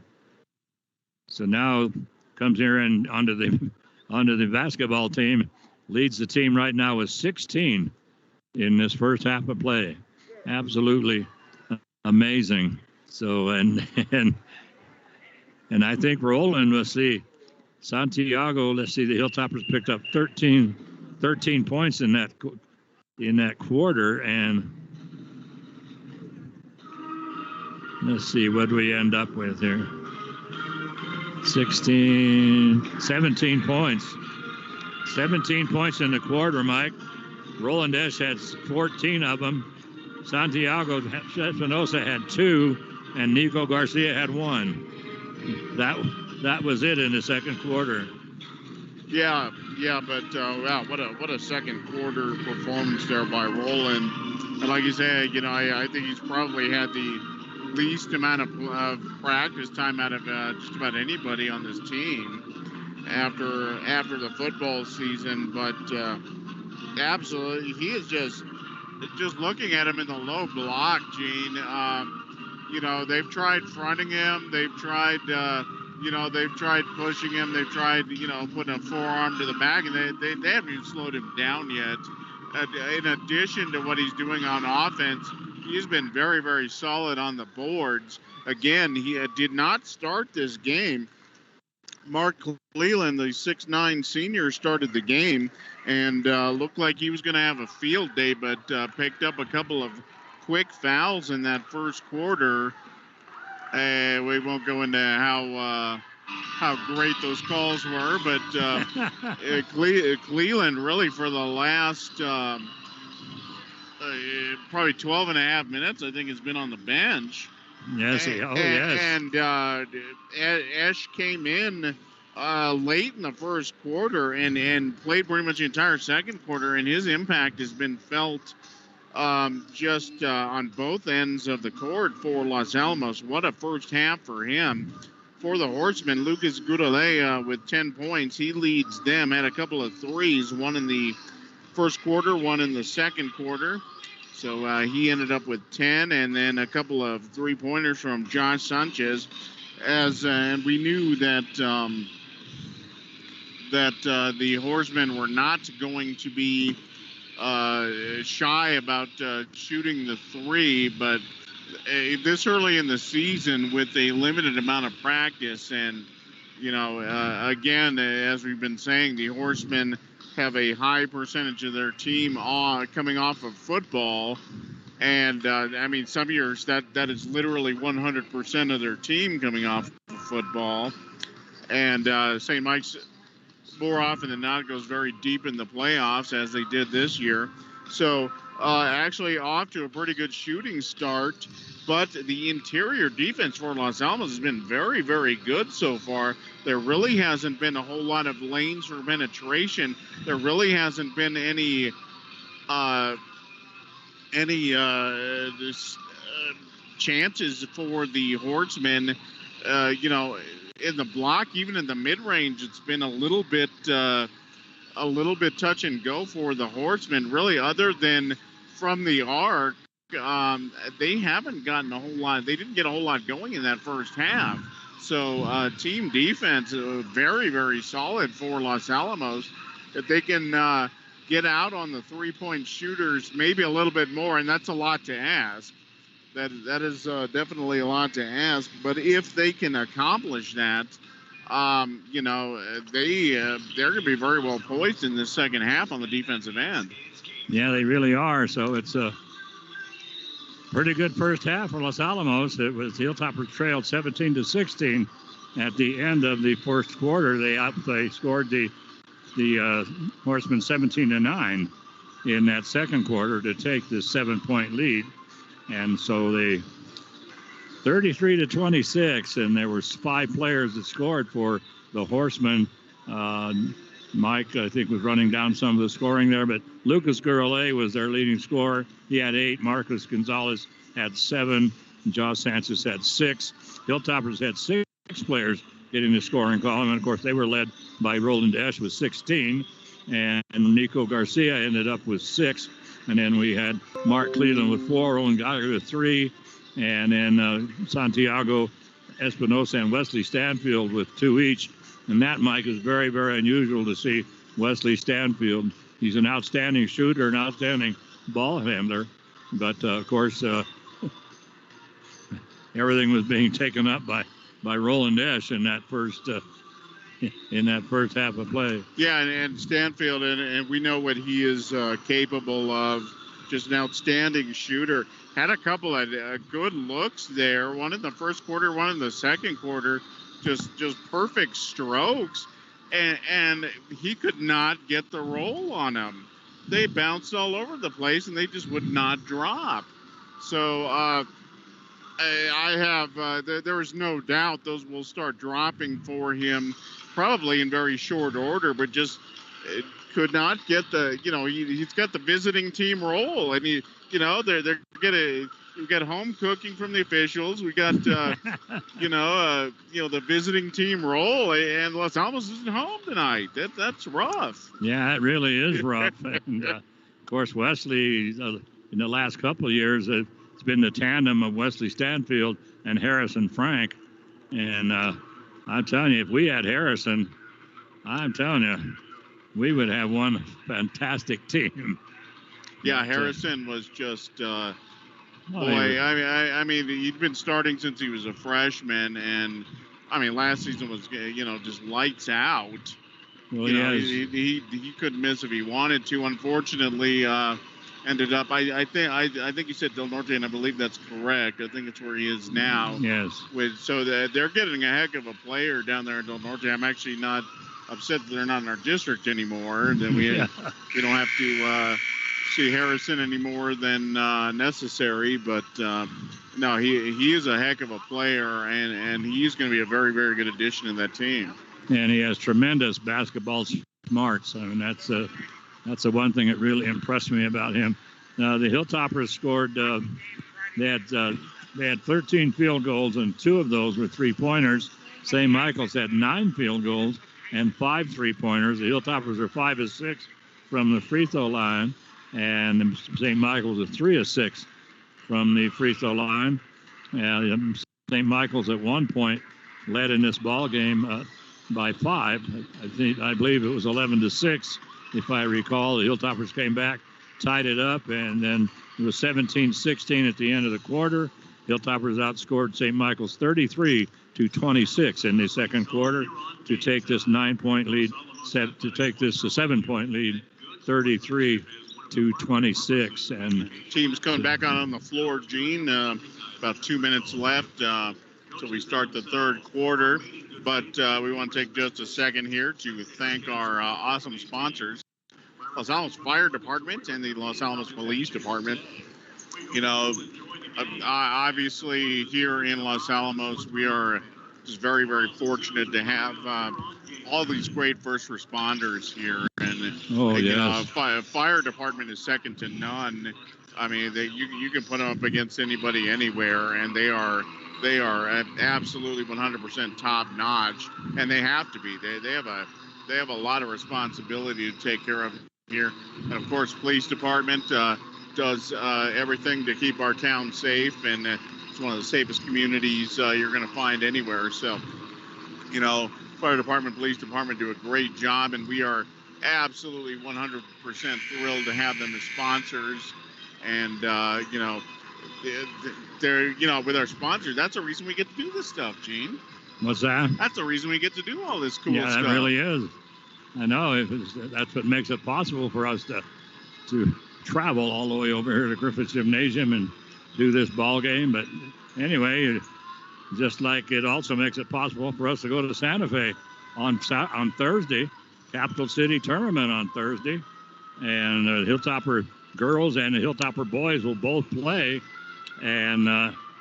so now comes here and onto the basketball team, leads the team right now with 16 in this first half of play. Absolutely amazing. So, and I think Roland, let's see, Santiago, the Hilltoppers picked up 13 points in that quarter, and let's see what we end up with here. 17 points. 17 points in the quarter, Mike. Roland Esch had 14 of them. Santiago Espinosa had 2, and Nico Garcia had 1. That was it in the second quarter.
Yeah, but wow, what a second quarter performance there by Roland. And like you said, I think he's probably had the least amount of practice time out of just about anybody on this team. after the football season. But absolutely, he is just looking at him in the low block, Gene. They've tried fronting him. They've tried, they've tried pushing him. They've tried, putting a forearm to the back, and they haven't even slowed him down yet. In addition to what he's doing on offense, he's been very, very solid on the boards. Again, he did not start this game. Mark Cleland, the 6'9" senior, started the game and looked like he was going to have a field day, but picked up a couple of quick fouls in that first quarter. We won't go into how great those calls were, but Cleland really for the last probably 12 and a half minutes, I think, has been on the bench.
Yes, yes.
And Esch came in late in the first quarter and played pretty much the entire second quarter, and his impact has been felt just on both ends of the court for Los Alamos. What a first half for him. For the Horsemen, Lucas Guralea with 10 points. He leads them, had a couple of threes, one in the first quarter, one in the second quarter. So he ended up with 10, and then a couple of three-pointers from Josh Sanchez. And we knew that the Horsemen were not going to be shy about shooting the three, but this early in the season with a limited amount of practice, and again, as we've been saying, the Horsemen have a high percentage of their team coming off of football, and some years that is literally 100% of their team coming off of football, and St. Mike's more often than not goes very deep in the playoffs, as they did this year. So actually off to a pretty good shooting start, but the interior defense for Los Alamos has been very, very good so far. There really hasn't been a whole lot of lanes for penetration. There really hasn't been any chances for the Horsemen. In the block, even in the mid-range, it's been a little bit touch and go for the Horsemen. Really, other than from the arc, they haven't gotten a whole lot. They didn't get a whole lot going in that first half. So team defense, very, very solid for Los Alamos. If they can get out on the three-point shooters maybe a little bit more, and that's a lot to ask. That is definitely a lot to ask. But if they can accomplish that, they're going to be very well poised in the second half on the defensive end.
Yeah, they really are. So it's a pretty good first half for Los Alamos. It was the Hilltoppers trailed 17-16 at the end of the first quarter. They scored the Horsemen 17-9 in that second quarter to take the 7-point lead. And so they 33-26, and there were 5 players that scored for the Horsemen. Mike, I think, was running down some of the scoring there, but Lucas Guralea was their leading scorer. He had 8. Marcus Gonzalez had 7. Josh Sanchez had 6. Hilltoppers had 6 players getting the scoring column, and of course they were led by Roland Esch with 16, and Nico Garcia ended up with 6. And then we had Mark Cleland with 4, Roland Gallagher with 3, and then Santiago Espinosa and Wesley Stanfield with 2 each. And that, Mike, is very, very unusual to see Wesley Stanfield. He's an outstanding shooter, an outstanding ball handler. But, of course, everything was being taken up by Roland Esch in that first half of play.
Yeah, and Stanfield, and we know what he is capable of. Just an outstanding shooter. Had a couple of good looks there. One in the first quarter, one in the second quarter. Just perfect strokes. And he could not get the roll on them. They bounced all over the place, and they just would not drop. So there is no doubt those will start dropping for him probably in very short order, but just could not get he's got the visiting team role, and they're home cooking from the officials. We got the visiting team role, and Los Alamos isn't home tonight. That's rough.
Yeah, it really is rough. And of course, Wesley in the last couple of years, it's been the tandem of Wesley Stanfield and Harrison Frank. And I'm telling you, if we had Harrison, I'm telling you, we would have one fantastic team.
Yeah, Harrison was just boy. I mean, he'd been starting since he was a freshman, and I mean, last season was just lights out.
Well,
he couldn't miss if he wanted to. Unfortunately, ended up. I think you said Del Norte, and I believe that's correct. I think it's where he is now.
Yes.
So they're getting a heck of a player down there in Del Norte. I'm actually not upset that they're not in our district anymore. Then we don't have to see Harrison any more than necessary. But no, he is a heck of a player, and he's going to be a very, very good addition to that team.
And he has tremendous basketball smarts. I mean, that's the one thing that really impressed me about him. The Hilltoppers scored. They had 13 field goals, and 2 of those were 3-pointers. St. Michael's had 9 field goals and 5 3-pointers. The Hilltoppers are 5 of 6 from the free throw line, and St. Michael's are 3 of 6 from the free throw line. St. Michael's at one point led in this ball game by 5. I believe it was 11-6, if I recall. The Hilltoppers came back, tied it up, and then it was 17-16 at the end of the quarter. Hilltoppers outscored St. Michael's 33-26 in the second quarter to take this 9-point lead, to take this 7-point lead, 33-26. And
team's coming back out on the floor, Gene. About 2 minutes left till we start the third quarter. But we want to take just a second here to thank our awesome sponsors, Los Alamos Fire Department and the Los Alamos Police Department. Obviously here in Los Alamos, we are just very, very fortunate to have all these great first responders here. And fire department is second to none. I mean, you can put them up against anybody anywhere, and they are absolutely 100% top notch, and they have to be. They have a lot of responsibility to take care of here. And of course, police department does everything to keep our town safe, and it's one of the safest communities you're going to find anywhere. So, fire department, police department do a great job, and we are absolutely 100% thrilled to have them as sponsors. And they're with our sponsors, that's the reason we get to do this stuff, Gene.
What's that?
That's the reason we get to do all this cool stuff.
Yeah, that really is. I know. That's what makes it possible for us to travel all the way over here to Griffith Gymnasium and do this ball game. But anyway, just like it also makes it possible for us to go to Santa Fe on Thursday, Capital City Tournament on Thursday, and the Hilltopper girls and the Hilltopper boys will both play, and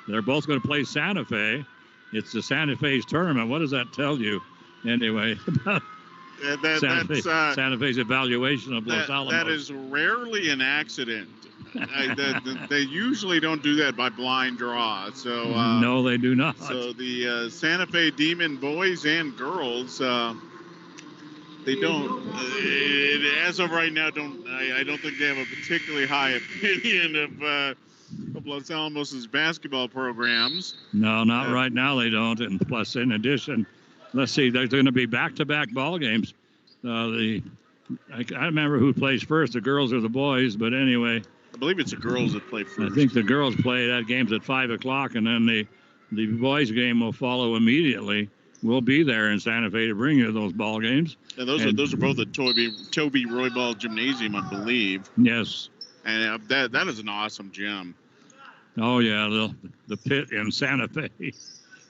they're both going to play Santa Fe. It's the Santa Fe's tournament. What does that tell you, anyway? Santa Fe's evaluation of Los Alamos.
That is rarely an accident. They usually don't do that by blind draw. So
no, they do not.
So the Santa Fe Demon boys and girls, they don't. As of right now, I don't think they have a particularly high opinion of Los Alamos' basketball programs.
No, not right now. They don't. And plus, in addition, let's see, there's going to be back-to-back ball games. I remember who plays first, the girls or the boys, but anyway.
I believe it's the girls that play first.
I think the girls play. That game's at 5 o'clock, and then the boys' game will follow immediately. We'll be there in Santa Fe to bring you those ball games.
And those are both at Toby Roybal Gymnasium, I believe.
Yes.
And that is an awesome gym.
Oh, yeah, the pit in Santa Fe.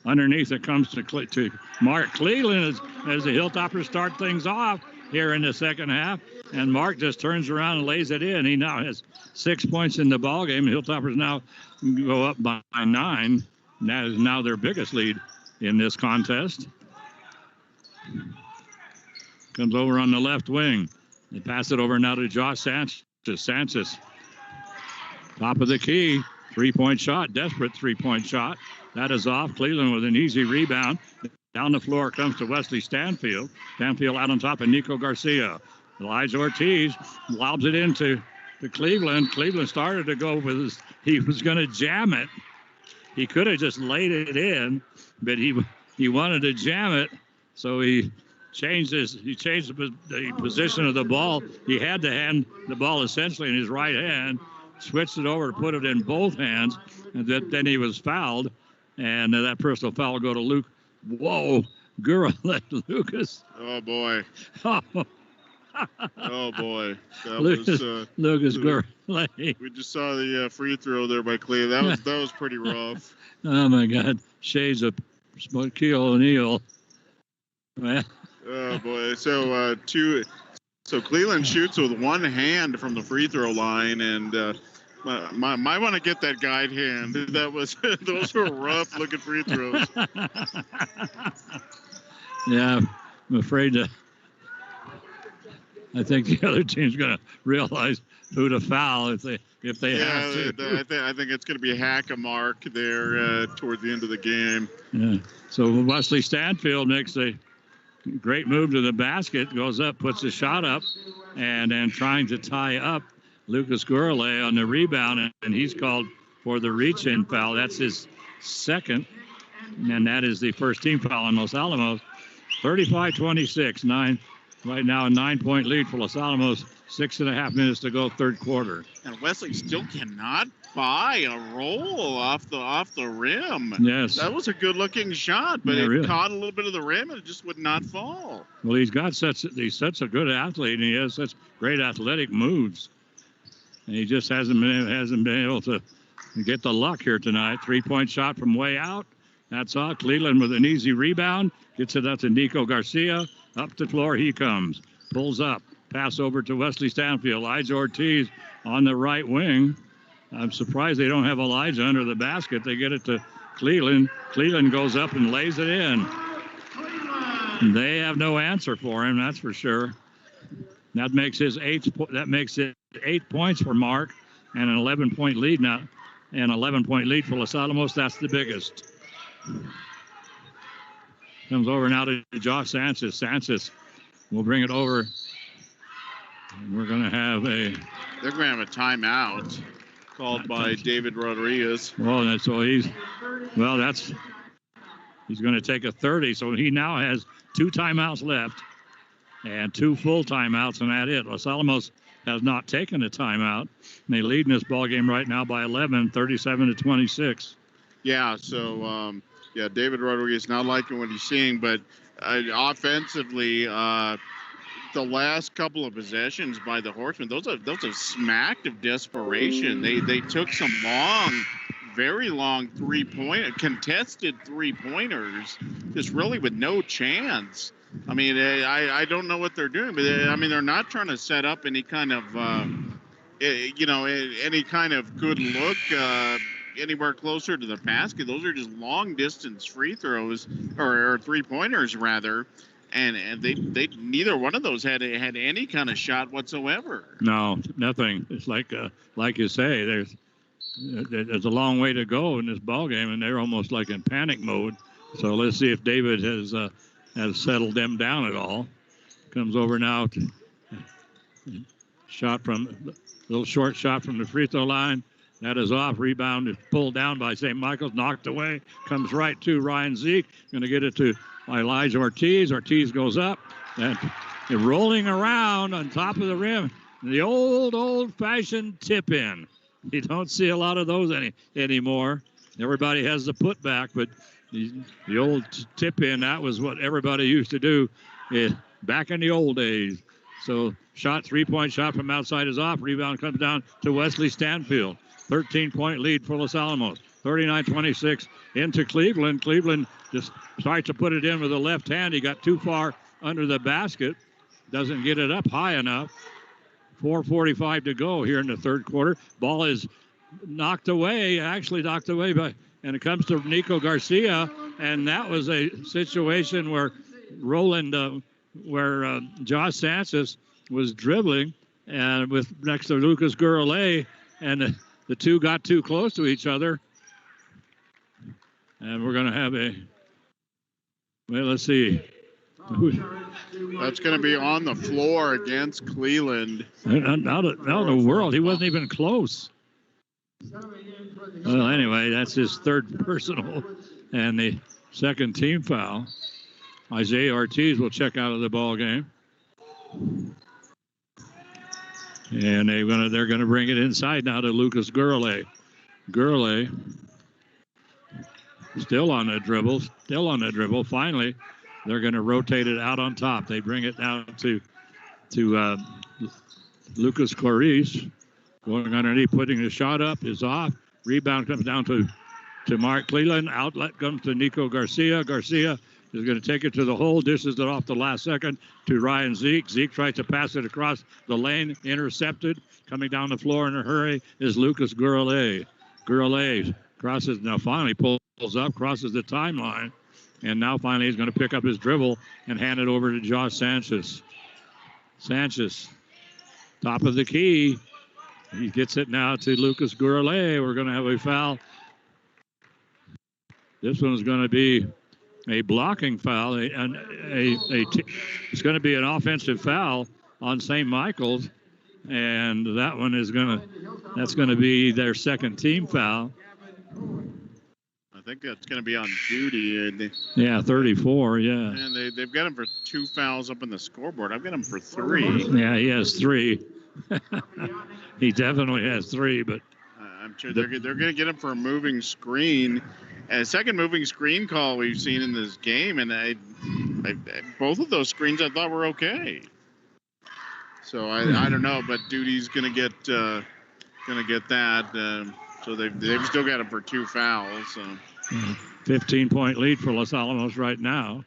Underneath it comes to Mark Cleveland as the Hilltoppers start things off here in the second half. And Mark just turns around and lays it in. He now has 6 points in the ball game. The Hilltoppers now go up by 9. That is now their biggest lead in this contest. Comes over on the left wing. They pass it over now to Josh Sanchez. Top of the key. Three-point shot, desperate three-point shot. That is off. Cleveland with an easy rebound. Down the floor comes to Wesley Stanfield. Stanfield out on top of Nico Garcia. Elijah Ortiz lobs it into Cleveland. Cleveland started to go with his, he was going to jam it. He could have just laid it in, but he wanted to jam it, so he changed the position of the ball. He had to hand the ball essentially in his right hand, switched it over to put it in both hands, and then he was fouled, and that personal foul will go to Luke. Whoa, girl, Lucas.
Oh boy. Oh boy, that
Lucas Gurley.
We just saw the free throw there by Cleveland. That was pretty rough.
Oh my God, shades of Shaquille O'Neal.
Oh boy, so Cleveland shoots with one hand from the free throw line, and might want to get that guide hand. Those were rough looking free throws.
Yeah, I'm afraid to. I think the other team's going to realize who to foul if they have to.
I think it's going to be a hack-a-mark there toward the end of the game.
Yeah. So Wesley Stanfield makes a great move to the basket, goes up, puts a shot up, and then trying to tie up Lucas Gurley on the rebound, and he's called for the reach-in foul. That's his second, and that is the first team foul on Los Alamos. 35-26, right now a 9-point lead for Los Alamos. 6.5 minutes to go, third quarter.
And Wesley still cannot buy a roll off the rim.
Yes.
That was a good-looking shot, but it caught a little bit of the rim and it just would not fall.
Well, he's such a good athlete, and he has such great athletic moves. And he just hasn't been able to get the luck here tonight. 3-point shot from way out. That's all. Cleveland with an easy rebound. Gets it up to Nico Garcia. Up the floor he comes. Pulls up. Pass over to Wesley Stanfield. Elijah Ortiz on the right wing. I'm surprised they don't have Elijah under the basket. They get it to Cleveland. Cleveland goes up and lays it in. They have no answer for him, that's for sure. That makes it 8 points for Mark and an 11-point lead now. An 11-point lead for Los Alamos. That's the biggest. Comes over now to Josh Sanchez. Sanchez will bring it over. And we're going to have They're
going to have a timeout called by David Rodriguez.
Well, he's going to take a 30. So he now has 2 timeouts left and 2 full timeouts, and that's it. Los Alamos has not taken a timeout. And they lead in this ball game right now by 11, 37-26.
Yeah, so David Rodriguez not liking what he's seeing, but offensively, the last couple of possessions by the Horsemen, those have smacked of desperation. They took some very long contested three-pointers, just really with no chance. I mean, I don't know what they're doing, but they're not trying to set up any kind of any kind of good look anywhere closer to the basket. Those are just long distance free throws or three-pointers rather. And they neither one of those had any kind of shot whatsoever. No, nothing. It's like you say, there's a long way to go in this ball game, and they're almost like in panic mode. So let's see if David has settled them down at all. Comes over now to little short shot from the free throw line. That is off. Rebound is pulled down by St. Michael's, knocked away. Comes right to Ryan Zeke. Going to get it to Elijah Ortiz. Ortiz goes up and rolling around on top of the rim. The old-fashioned tip-in. You don't see a lot of those anymore. Everybody has the putback, but the old tip-in, that was what everybody used to do back in the old days. So three-point shot from outside is off. Rebound comes down to Wesley Stanfield. 13-point lead for Los Alamos. 39-26 into Cleveland. Cleveland just starts to put it in with the left hand. He got too far under the basket. Doesn't get it up high enough. 4:45 to go here in the third quarter. Ball is knocked away and it comes to Nico Garcia. And that was a situation where Josh Sanchez was dribbling and next to Lucas Gurley, and
the two got too close to each other. And we're going to have let's see.
That's going to be on the floor against Cleveland.
Out of the world. He wasn't even close. Well, anyway, that's his third personal and the second team foul. Isaiah Ortiz will check out of the ball game. And they're gonna bring it inside now to Lucas Gurley. Gurley still on the dribble. Finally, they're gonna rotate it out on top. They bring it down to Lucas Clarice. Going underneath, putting the shot up, is off. Rebound comes down to Mark Cleland. Outlet comes to Nico Garcia. Garcia is going to take it to the hole, dishes it off the last second to Ryan Zeke. Zeke tries to pass it across the lane, intercepted. Coming down the floor in a hurry is Lucas Gurley. Gurley crosses, now finally pulls up, crosses the timeline, and now finally he's going to pick up his dribble and hand it over to Josh Sanchez. Sanchez, top of the key. He gets it now to Lucas Gurley. We're going to have a foul. This one's going to be a blocking foul. It's going to be an offensive foul on St. Michael's, and that one is that's going to be their second team foul.
I think that's going to be on duty.
Yeah, 34. Yeah.
And they've got him for 2 fouls up on the scoreboard. I've got him for 3.
Yeah, he has 3. He definitely has 3, but
I'm sure they're going to get him for a moving screen. And a second moving screen call we've seen in this game, and both of those screens I thought were okay. So I don't know, but Duty's going to get that. So they've still got him for 2 fouls. So.
15-point lead for Los Alamos right now,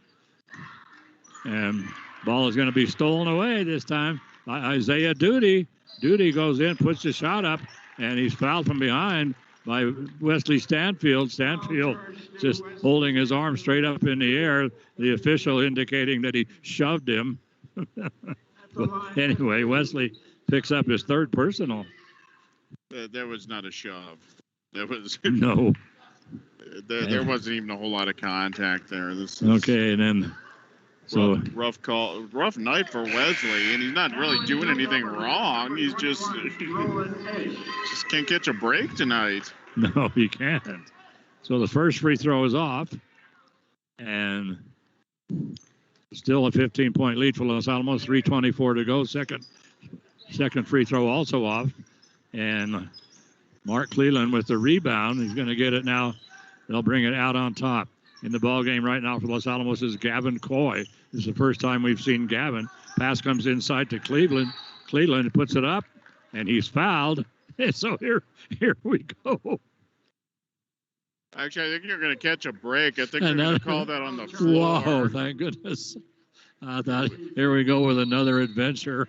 and ball is going to be stolen away this time by Isaiah Duty. Duty goes in, puts the shot up, and he's fouled from behind by Wesley Stanfield. Stanfield just holding his arm straight up in the air, the official indicating that he shoved him. But anyway, Wesley picks up his third personal.
There was not a shove. There was
no.
There wasn't even a whole lot of contact there.
Okay, and then so
rough night for Wesley, and he's not really doing anything wrong. He's just can't catch a break tonight.
No, he can't. So the first free throw is off, and still a 15-point lead for Los Alamos. 3:24 to go. Second free throw also off, and Mark Cleland with the rebound. He's going to get it now. They'll bring it out on top. In the ball game right now for Los Alamos is Gavin Coy. This is the first time we've seen Gavin. Pass comes inside to Cleveland. Cleveland puts it up, and he's fouled. And so here we go.
Actually, I think you're going to catch a break. I think they're going to call that on the floor.
Whoa, thank goodness. I thought, here we go with another adventure.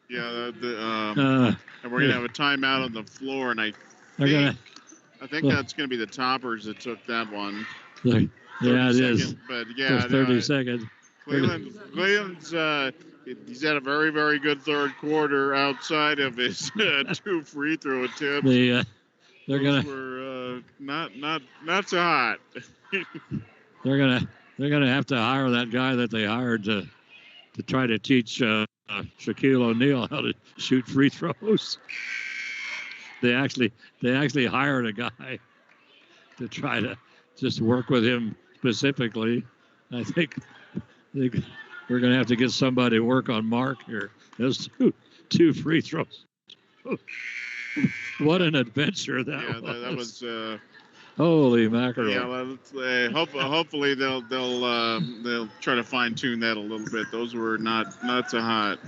Yeah, and we're going to have a timeout on the floor, and I think that's going to be the Toppers that took that one.
Yeah, it is.
But yeah,
30 seconds.
Cleveland's he's had a very, very good third quarter outside of his 2 free throw attempts.
They're gonna
were not so hot.
they're gonna have to hire that guy that they hired to try to teach Shaquille O'Neal how to shoot free throws. They actually hired a guy to try to just work with him specifically. I think we're going to have to get somebody to work on Mark here. Those two free throws. What an adventure that was.
That was.
Holy mackerel!
Yeah, hopefully they'll try to fine tune that a little bit. Those were not so hot.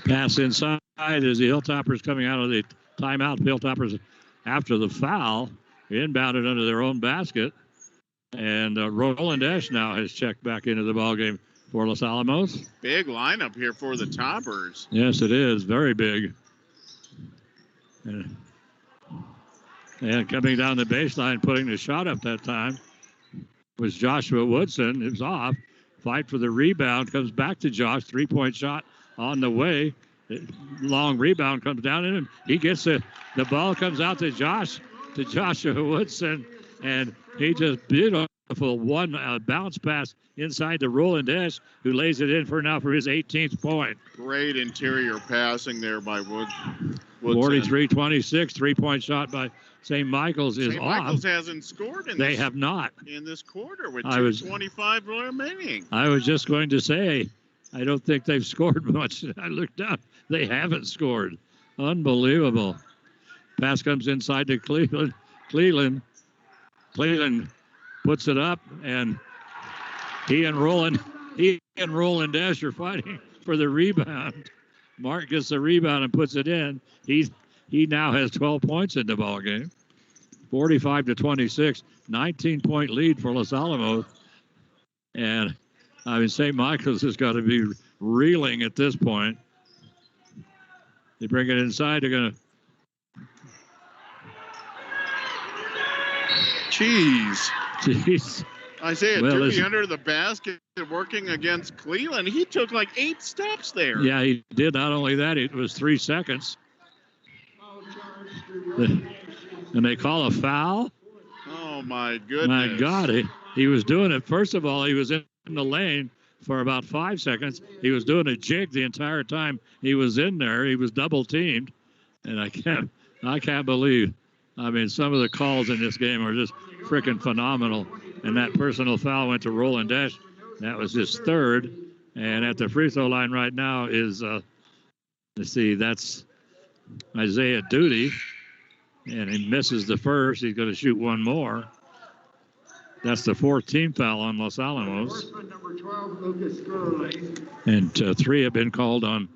Pass inside as the Hilltoppers coming out of the timeout. Hilltoppers after the foul inbounded under their own basket, and Roland Esch now has checked back into the ballgame for Los Alamos.
Big lineup here for the Toppers.
Yes, it is very big. And coming down the baseline, putting the shot up that time was Joshua Woodson. It was off. Fight for the rebound. Comes back to Josh. 3-point shot on the way. Long rebound comes down in him. He gets the ball comes out to Joshua Woodson, and he just beautiful one bounce pass inside to Roland Esch, who lays it in for his 18th point.
Great interior passing there by Woodson.
43-26, 3-point shot by St. Michael's is
St.
off.
Michael's hasn't scored
They have not.
In this quarter with 2:25 remaining.
I was just going to say, I don't think they've scored much. I looked down. They haven't scored. Unbelievable. Pass comes inside to Cleveland. Cleveland puts it up, and he and Roland Esch are fighting for the rebound. Mark gets the rebound and puts it in. He now has 12 points in the ball game. 45-26, 19-point lead for Los Alamos. And I mean, St. Michael's has got to be reeling at this point. They bring it inside. They're going to. Jeez.
Isaiah Duty under the basket working against Cleveland. He took like 8 steps there.
Yeah, he did. Not only that, it was 3 seconds. And they call a foul.
Oh, my goodness.
My God. He was doing it. First of all, he was in the lane for about 5 seconds. He was doing a jig the entire time he was in there. He was double teamed. And I can't believe. I mean, some of the calls in this game are just freaking phenomenal. And that personal foul went to Roland Esch. That was his 3rd. And at the free throw line right now is, let's see, that's Isaiah Duty. And he misses the first. He's going to shoot one more. That's the 4th team foul on Los Alamos. And 3 have been called on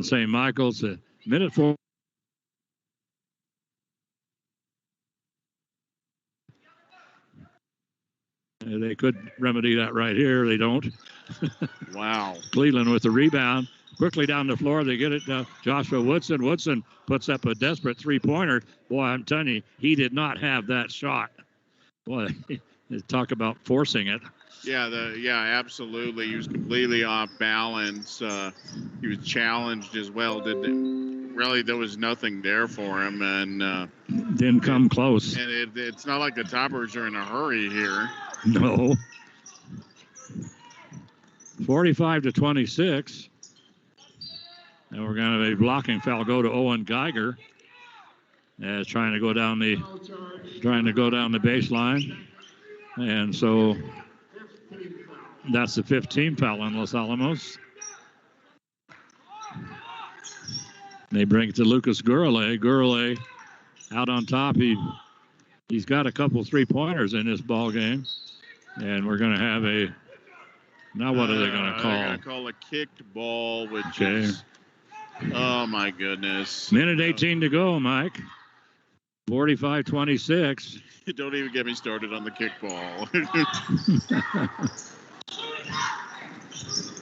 St. Michael's. Minute 4. They could remedy that right here. They don't.
Wow.
Cleveland with the rebound. Quickly down the floor. They get it to Joshua Woodson. Woodson puts up a desperate 3-pointer. Boy, I'm telling you, he did not have that shot. Boy, talk about forcing it.
Yeah, absolutely. He was completely off balance. He was challenged as well. Really, there was nothing there for him, and
didn't come close.
And it's not like the Toppers are in a hurry here.
No. 45-26. And we're going to have a blocking foul go to Owen Geiger. As trying to go down the baseline. And so that's the 15th foul on Los Alamos. They bring it to Lucas Gurley. Gurley out on top. He's got a couple 3-pointers in this ball game. And we're going to have now what are they going to call?
They're going to call a kicked ball, which is, oh my goodness.
Minute 18 to go, Mike. 45-26.
Don't even get me started on the kickball.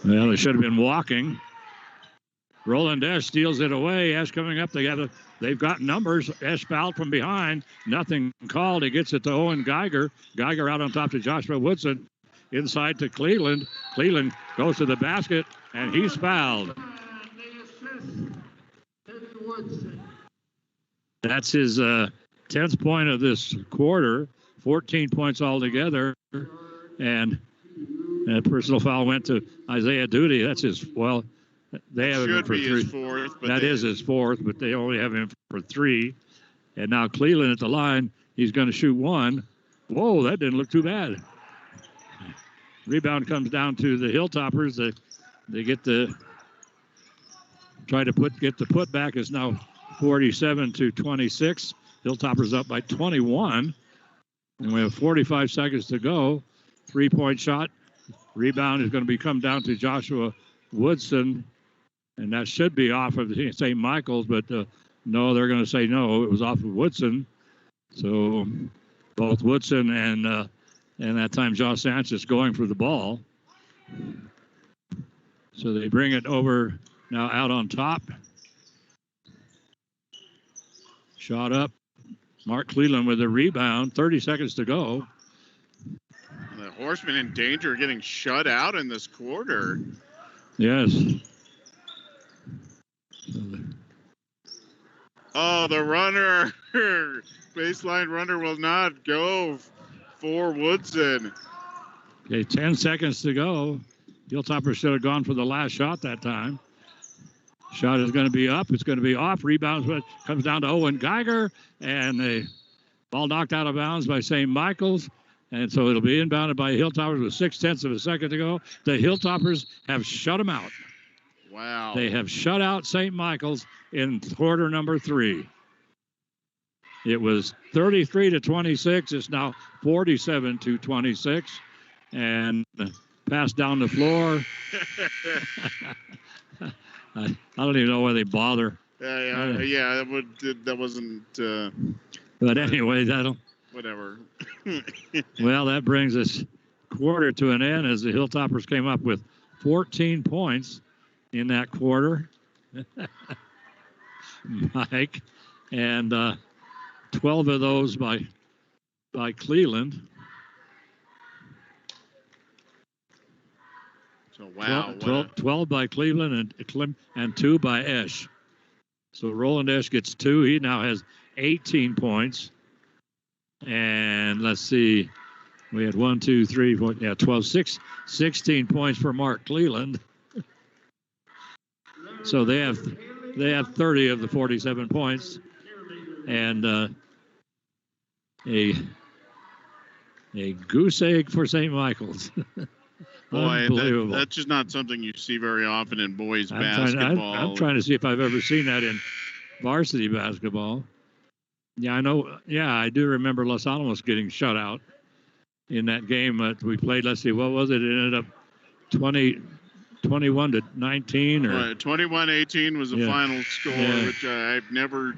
Well, they should have been walking. Roland Esch steals it away. Esch coming up. They've got numbers. Esch fouled from behind. Nothing called. He gets it to Owen Geiger. Geiger out on top to Joshua Woodson. Inside to Cleveland. Cleveland goes to the basket, and he's fouled. That's his 10th point of this quarter. 14 points altogether. And a personal foul went to Isaiah Duty. That's his, well, they have him for 3.
His 4th, but
that is his 4th, but they only have him for 3. And now Cleveland at the line. He's going to shoot 1. Whoa, that didn't look too bad. Rebound comes down to the Hilltoppers. They get the putback is now 47-26. Hilltoppers up by 21. And we have 45 seconds to go. 3-point shot. Rebound is going to come down to Joshua Woodson. And that should be off of St. Michael's, but no, they're going to say no. It was off of Woodson. So both Woodson and that time Josh Sanchez going for the ball. So they bring it over now out on top. Shot up. Mark Cleveland with a rebound. 30 seconds to go.
The Horsemen in danger, getting shut out in this quarter.
Yes.
Oh, the runner. Baseline runner will not go for Woodson.
Okay, 10 seconds to go. Hilltoppers should have gone for the last shot that time. Shot is going to be up. It's going to be off. Rebounds, but comes down to Owen Geiger. And the ball knocked out of bounds by St. Michael's. And so it'll be inbounded by Hilltoppers with 0.6 of a second to go. The Hilltoppers have shut them out.
Wow.
They have shut out St. Michael's in quarter number 3. It was 33-26. It's now 47-26. And pass down the floor. I don't even know why they bother.
Yeah, that wasn't.
But anyway, that'll.
Whatever.
Well, that brings us quarter to an end as the Hilltoppers came up with 14 points in that quarter. Mike, and 12 of those by Cleveland.
So wow,
12 by Cleveland and 2 by Esch. So Roland Esch gets 2. He now has 18 points. And let's see, we had 1, 2, 3, 4, 12, 16 points for Mark Cleveland. So they have 30 of the 47 points, and a goose egg for St. Michael's.
Boy,
Unbelievable.
That's just not something you see very often in boys basketball.
I'm trying to see if I've ever seen that in varsity basketball. Yeah, I know. Yeah, I do remember Los Alamos getting shut out in that game that we played. Let's see, what was it? It ended up 21-19 or
21-18 was the final score, which I've never.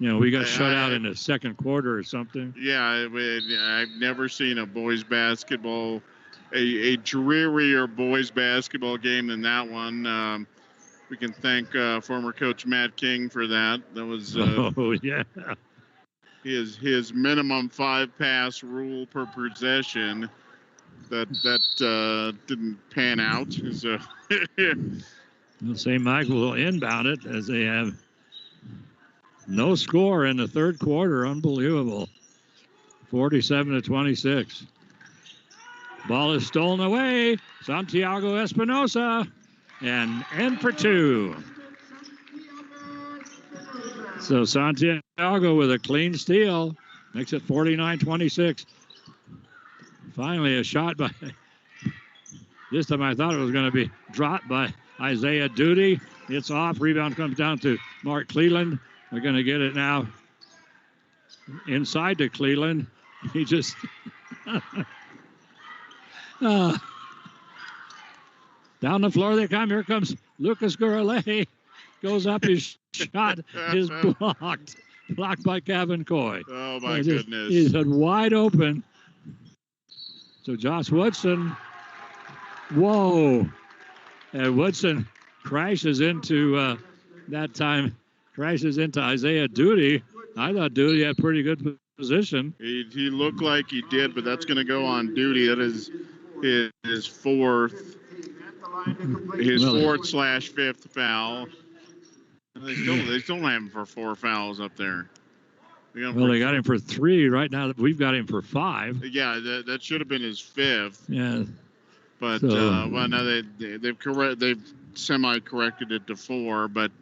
We got shut out in the second quarter or something.
Yeah, I've never seen a boys basketball, a drearier boys basketball game than that one. We can thank former coach Matt King for that. That was.
Oh yeah.
His minimum 5-pass rule per possession that didn't pan out. So
Well, St. Michael will inbound it as they have no score in the third quarter. Unbelievable. 47-26. Ball is stolen away. Santiago Espinosa and end for 2. So Santiago with a clean steal makes it 49-26. Finally a shot by, this time I thought it was going to be dropped by Isaiah Duty. It's off. Rebound comes down to Mark Cleveland. They're going to get it now inside to Cleveland. He just down the floor they come. Here comes Lucas Gourlay. Goes up, his shot is blocked by Kevin Coy.
Oh, my goodness.
He's wide open. So Josh Woodson, whoa. And Woodson crashes into, Isaiah Duty. I thought Duty had pretty good position.
He looked like he did, but that's going to go on Duty. That is his fourth / fifth foul. They still have him for 4 fouls up there.
They got him for 3 right now. We've got him for 5.
Yeah, that should have been his 5th.
Yeah,
but now they've semi-corrected it to 4. But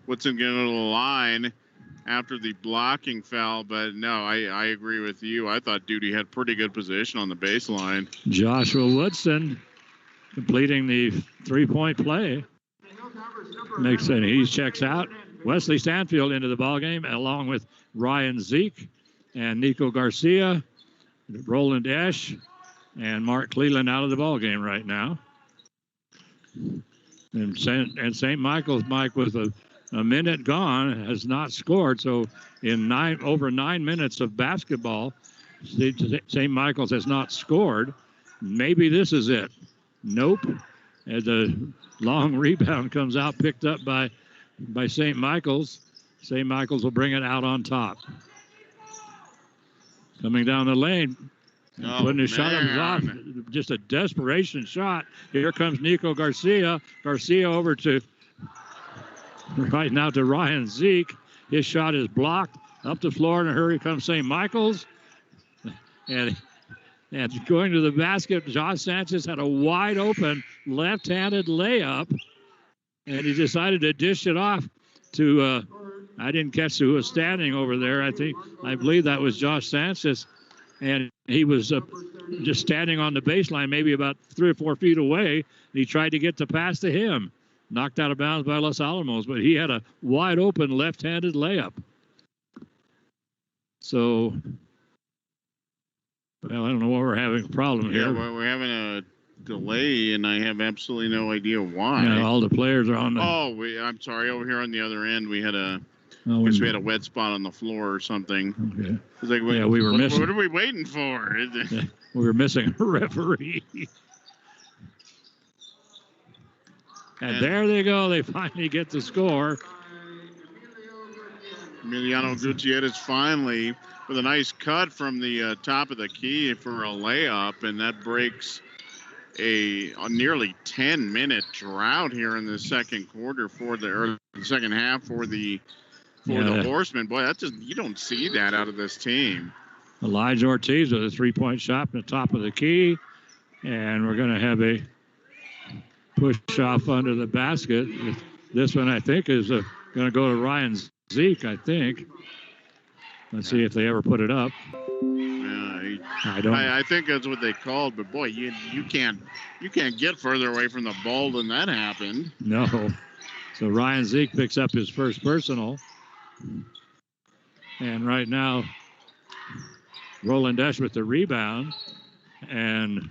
Woodson going to the line after the blocking foul. But no, I agree with you. I thought Duty had pretty good position on the baseline.
Joshua Woodson completing the 3-point play. Makes it. He checks out. Wesley Stanfield into the ballgame along with Ryan Zeke and Nico Garcia, Roland Esch, and Mark Cleveland out of the ballgame right now. And St. Michael's, Mike, with a minute gone, has not scored. So in over 9 minutes of basketball, St. Michael's has not scored. Maybe this is it. Nope. As a long rebound comes out, picked up by St. Michael's. St. Michael's will bring it out on top. Coming down the lane, putting his shot off. Just a desperation shot. Here comes Nico Garcia. Garcia over to right now to Ryan Zeke. His shot is blocked. Up the floor in a hurry comes St. Michael's. And going to the basket, Josh Sanchez had a wide open left-handed layup. And he decided to dish it off to, I didn't catch who was standing over there. I believe that was Josh Sanchez. And he was just standing on the baseline, maybe about 3 or 4 feet away. He tried to get the pass to him. Knocked out of bounds by Los Alamos, but he had a wide open left-handed layup. So, well, I don't know why we're having a problem here.
Yeah, well, we're having a delay, and I have absolutely no idea why.
Yeah, all the players are on the...
Oh, I'm sorry. Over here on the other end, we had a... we had a wet spot on the floor or something.
Okay.
It was like,
yeah, we were missing...
What are we waiting for?
Yeah, we were missing a referee. And there they go. They finally get the score.
Emiliano Gutierrez finally with a nice cut from the top of the key for a layup, and that breaks a nearly 10-minute drought here in the second quarter the second half for the Horsemen. Boy, that's just, you don't see that out of this team.
Elijah Ortiz with a 3-point shot from the top of the key, and we're going to have a push off under the basket. This one, I think, is going to go to Ryan Zeke, I think. Let's see if they ever put it up.
I think that's what they called, but boy, you can't get further away from the ball than that happened.
No. So Ryan Zeke picks up his first personal. And right now, Roland Esch with the rebound. And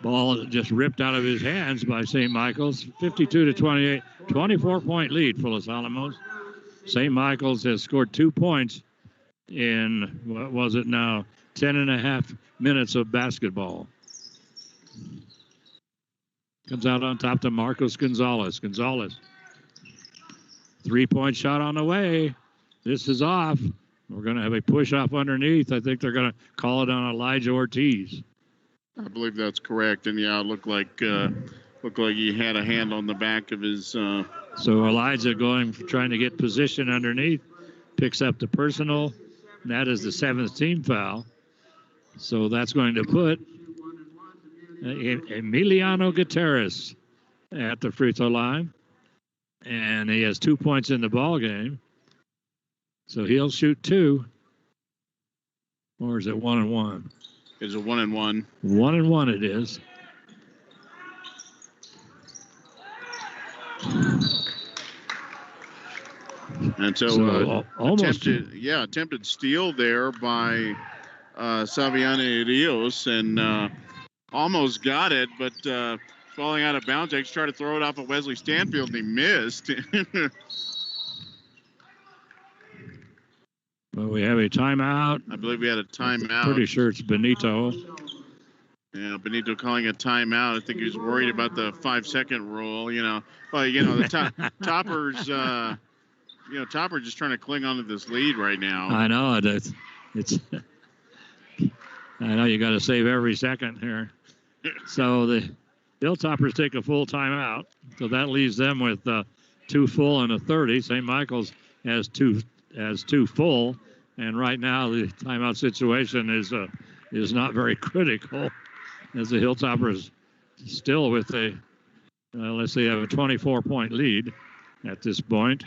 ball just ripped out of his hands by St. Michael's. 52-28. 24-point lead for Los Alamos. St. Michael's has scored 2 points in, what was it now, 10.5 minutes of basketball. Comes out on top to Marcos Gonzalez. 3-point shot on the way. This is off. We're going to have a push off underneath. I think they're going to call it on Elijah Ortiz.
I believe that's correct. And yeah, it looked like he had a hand on the back of his.
So Elijah trying to get position underneath, picks up the personal. And that is the 7th team foul. So that's going to put Emiliano Gutierrez at the free throw line. And he has 2 points in the ball game. So he'll shoot 2. Or is it 1-1?
It's a 1-1.
1-1 it is.
And so attempted steal there by Saviani Rios, and almost got it, but falling out of bounds. They tried to throw it off of Wesley Stanfield, and he missed.
Well, we have a timeout.
I believe we had a timeout.
Pretty sure it's Benito.
Yeah, Benito calling a timeout. I think he was worried about the 5-second rule. The Toppers. Topper just trying to cling on to this lead right now.
I know it. I know you got to save every second here. So the Hilltoppers take a full timeout. So that leaves them with 2 full and a 30. St. Michael's has two full, and right now the timeout situation is not very critical, as the Hilltoppers still with have a 24-point lead at this point.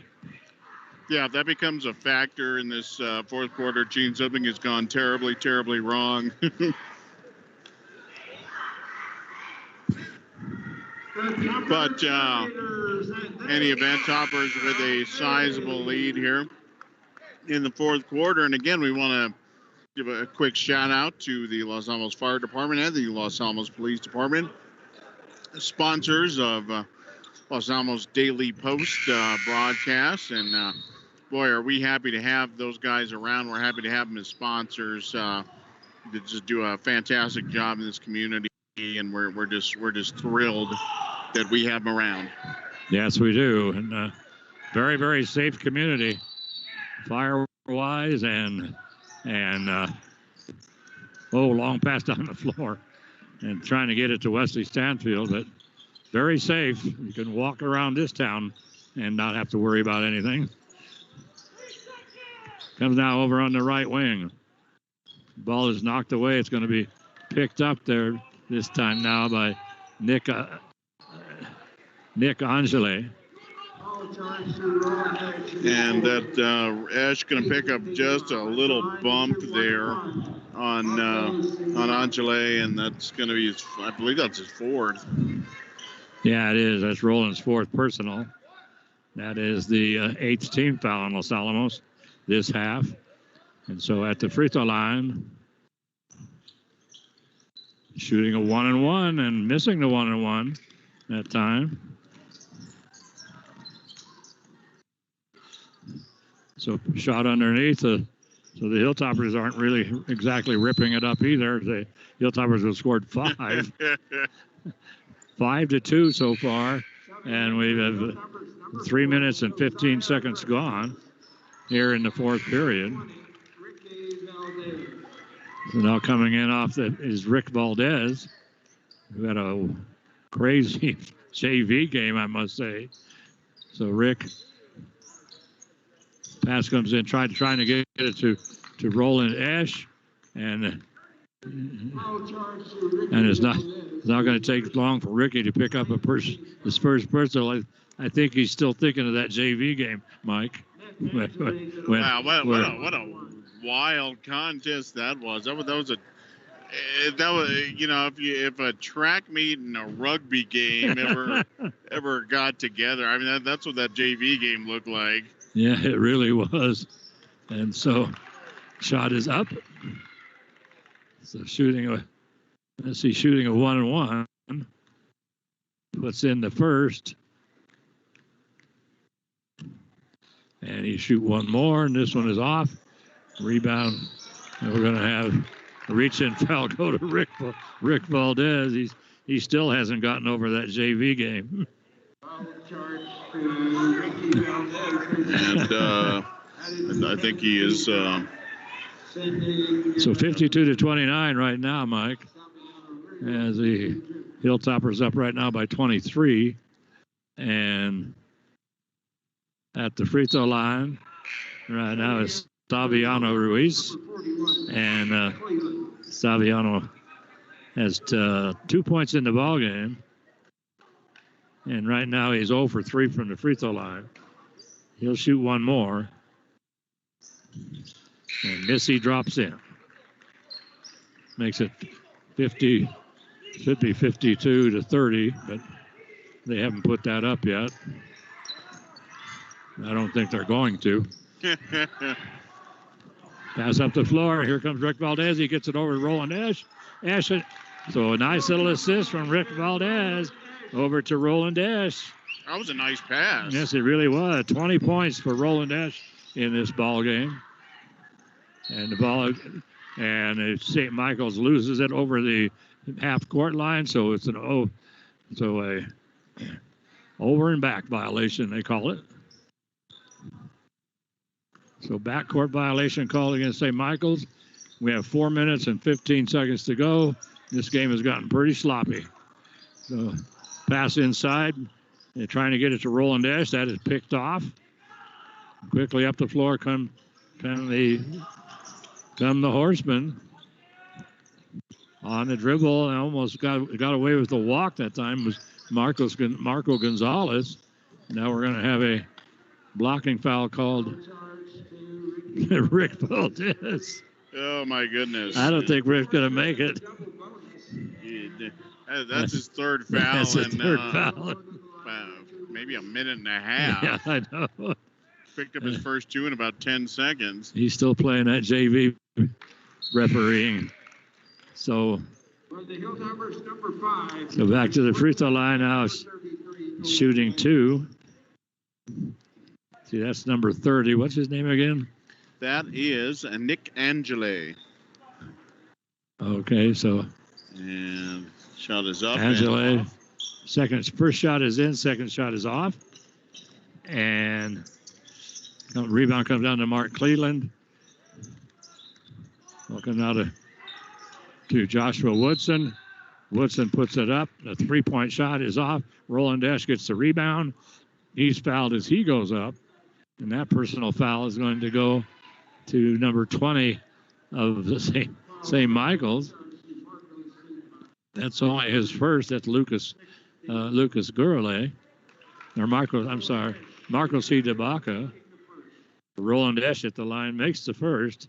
Yeah, that becomes a factor in this fourth quarter. Gene, something has gone terribly, terribly wrong. But in any event, Toppers with a sizable lead here in the fourth quarter. And again, we want to give a quick shout out to the Los Alamos Fire Department and the Los Alamos Police Department, sponsors of Los Alamos Daily Post broadcast. And boy, are we happy to have those guys around. We're happy to have them as sponsors. They just do a fantastic job in this community, and we're just thrilled that we have them around.
Yes, we do. And very, very safe community, fire-wise, and long pass down the floor and trying to get it to Wesley Stanfield, but very safe. You can walk around this town and not have to worry about anything. Comes now over on the right wing. Ball is knocked away. It's going to be picked up there this time now by Nick Angele.
And that Ash going to pick up just a little bump there on Angele, and that's going to be I believe that's his fourth.
Yeah, it is. That's Roland's fourth personal. That is the eighth team foul on Los Alamos this half. And so at the free throw line, shooting a 1-and-1 and missing the 1-and-1 that time. So shot underneath. So the Hilltoppers aren't really exactly ripping it up either. The Hilltoppers have scored 5. 5-2 so far. And we have 3 minutes and 15 seconds gone here in the fourth period. So now coming in off that is Rick Valdez, who had a crazy JV game, I must say. So Rick, pass comes in, trying to get it to Roland Ash, and it's not going to take long for Ricky to pick up his first personal. I think he's still thinking of that JV game, Mike.
Wow, what a wild contest that was. That was if a track meet and a rugby game ever got together. I mean that's what that JV game looked like.
Yeah, it really was. And so shot is up. So shooting a 1-and-1. Puts in the first. And he shoot one more, and this one is off. Rebound. And we're going to have a reach-in foul go to Rick Valdez. He still hasn't gotten over that JV game.
And I think he is.
So 52-29 right now, Mike. As the Hilltoppers up right now by 23. And at the free throw line right now is Saviano Ruiz. And Saviano has 2 points in the ball game. And right now he's 0 for 3 from the free throw line. He'll shoot one more. And Missy drops in. Makes it 50, should be 52-30, but they haven't put that up yet. I don't think they're going to. Pass up the floor. Here comes Rick Valdez. He gets it over to Roland Ash. So a nice little assist from Rick Valdez over to Roland Ash.
That was a nice pass.
Yes, it really was. 20 points for Roland Ash in this ball game. And the ball, and St. Michael's loses it over the half-court line, so it's a over and back violation, they call it. So backcourt violation called against St. Michael's. We have 4 minutes and 15 seconds to go. This game has gotten pretty sloppy. So pass inside. They're trying to get it to Roland Ash. That is picked off. Quickly up the floor come the Horsemen on the dribble, and almost got away with the walk that time. Was Marco Gonzalez. Now we're going to have a blocking foul called Rick Valdez.
Oh my goodness!
I don't think Rick's going to make it.
That's his third foul.
That's his third foul.
Maybe a minute and a half.
Yeah, I know.
Picked up his first two in about 10 seconds.
He's still playing that JV refereeing. So back to the free throw line now. Shooting two. See, that's number 30. What's his name again?
That is Nick Angele.
Okay, so.
And shot is up.
Angele. First shot is in, second shot is off. And rebound comes down to Mark Cleveland. Welcome now to Joshua Woodson. Woodson puts it up. The three-point shot is off. Roland Ash gets the rebound. He's fouled as he goes up. And that personal foul is going to go to number 20 of the St. Michael's. That's only his first. That's Lucas Gurley. Or Marco C. DeBaca. Roland Esch at the line makes the first.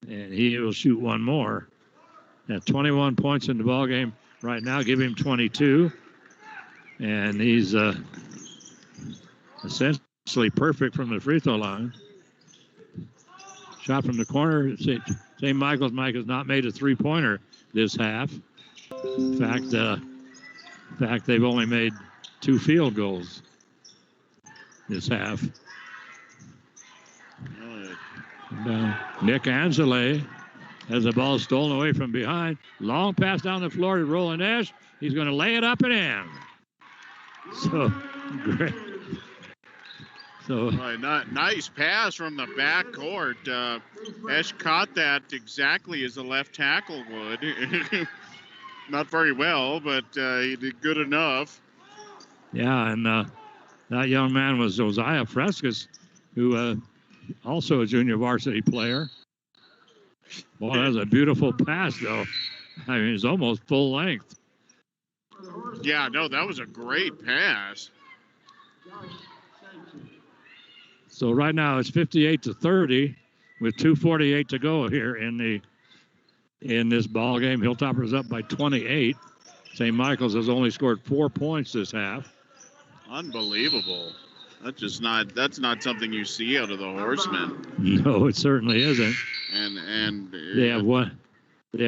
And he will shoot one more. At 21 points in the ball game right now. Give him 22. And he's essentially perfect from the free throw line. Shot from the corner. St. Michael's Mike has not made a three-pointer this half. In fact, they've only made 2 field goals this half. Nick Anzale has the ball stolen away from behind. Long pass down the floor to Roland Esch. He's going to lay it up and in. So, great. So,
nice pass from the back court. Esch caught that exactly as a left tackle would. Not very well, but he did good enough.
Yeah, and that young man was Josiah Frescas, who also a junior varsity player. Boy, that was a beautiful pass, though. I mean, it's almost full length.
Yeah, no, that was a great pass.
So right now it's 58-30 with 2:48 to go here in this ball game. Hilltoppers up by 28. St. Michael's has only scored 4 points this half.
Unbelievable. That's not something you see out of the Horsemen.
No, it certainly isn't.
And
they have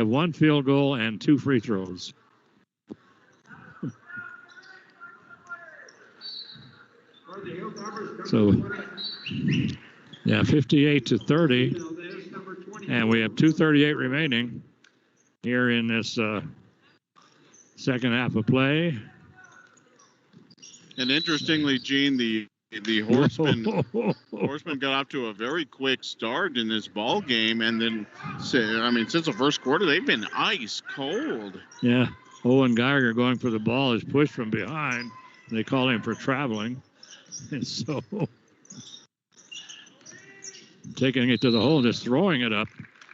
one field goal and 2 free throws. So, yeah, 58-30, and we have 2:38 remaining here in this second half of play.
And interestingly, Gene, the Horsemen got off to a very quick start in this ball game, and then, since the first quarter, they've been ice cold.
Yeah, Owen Geiger going for the ball is pushed from behind. They call him for traveling. And so, taking it to the hole, just throwing it up.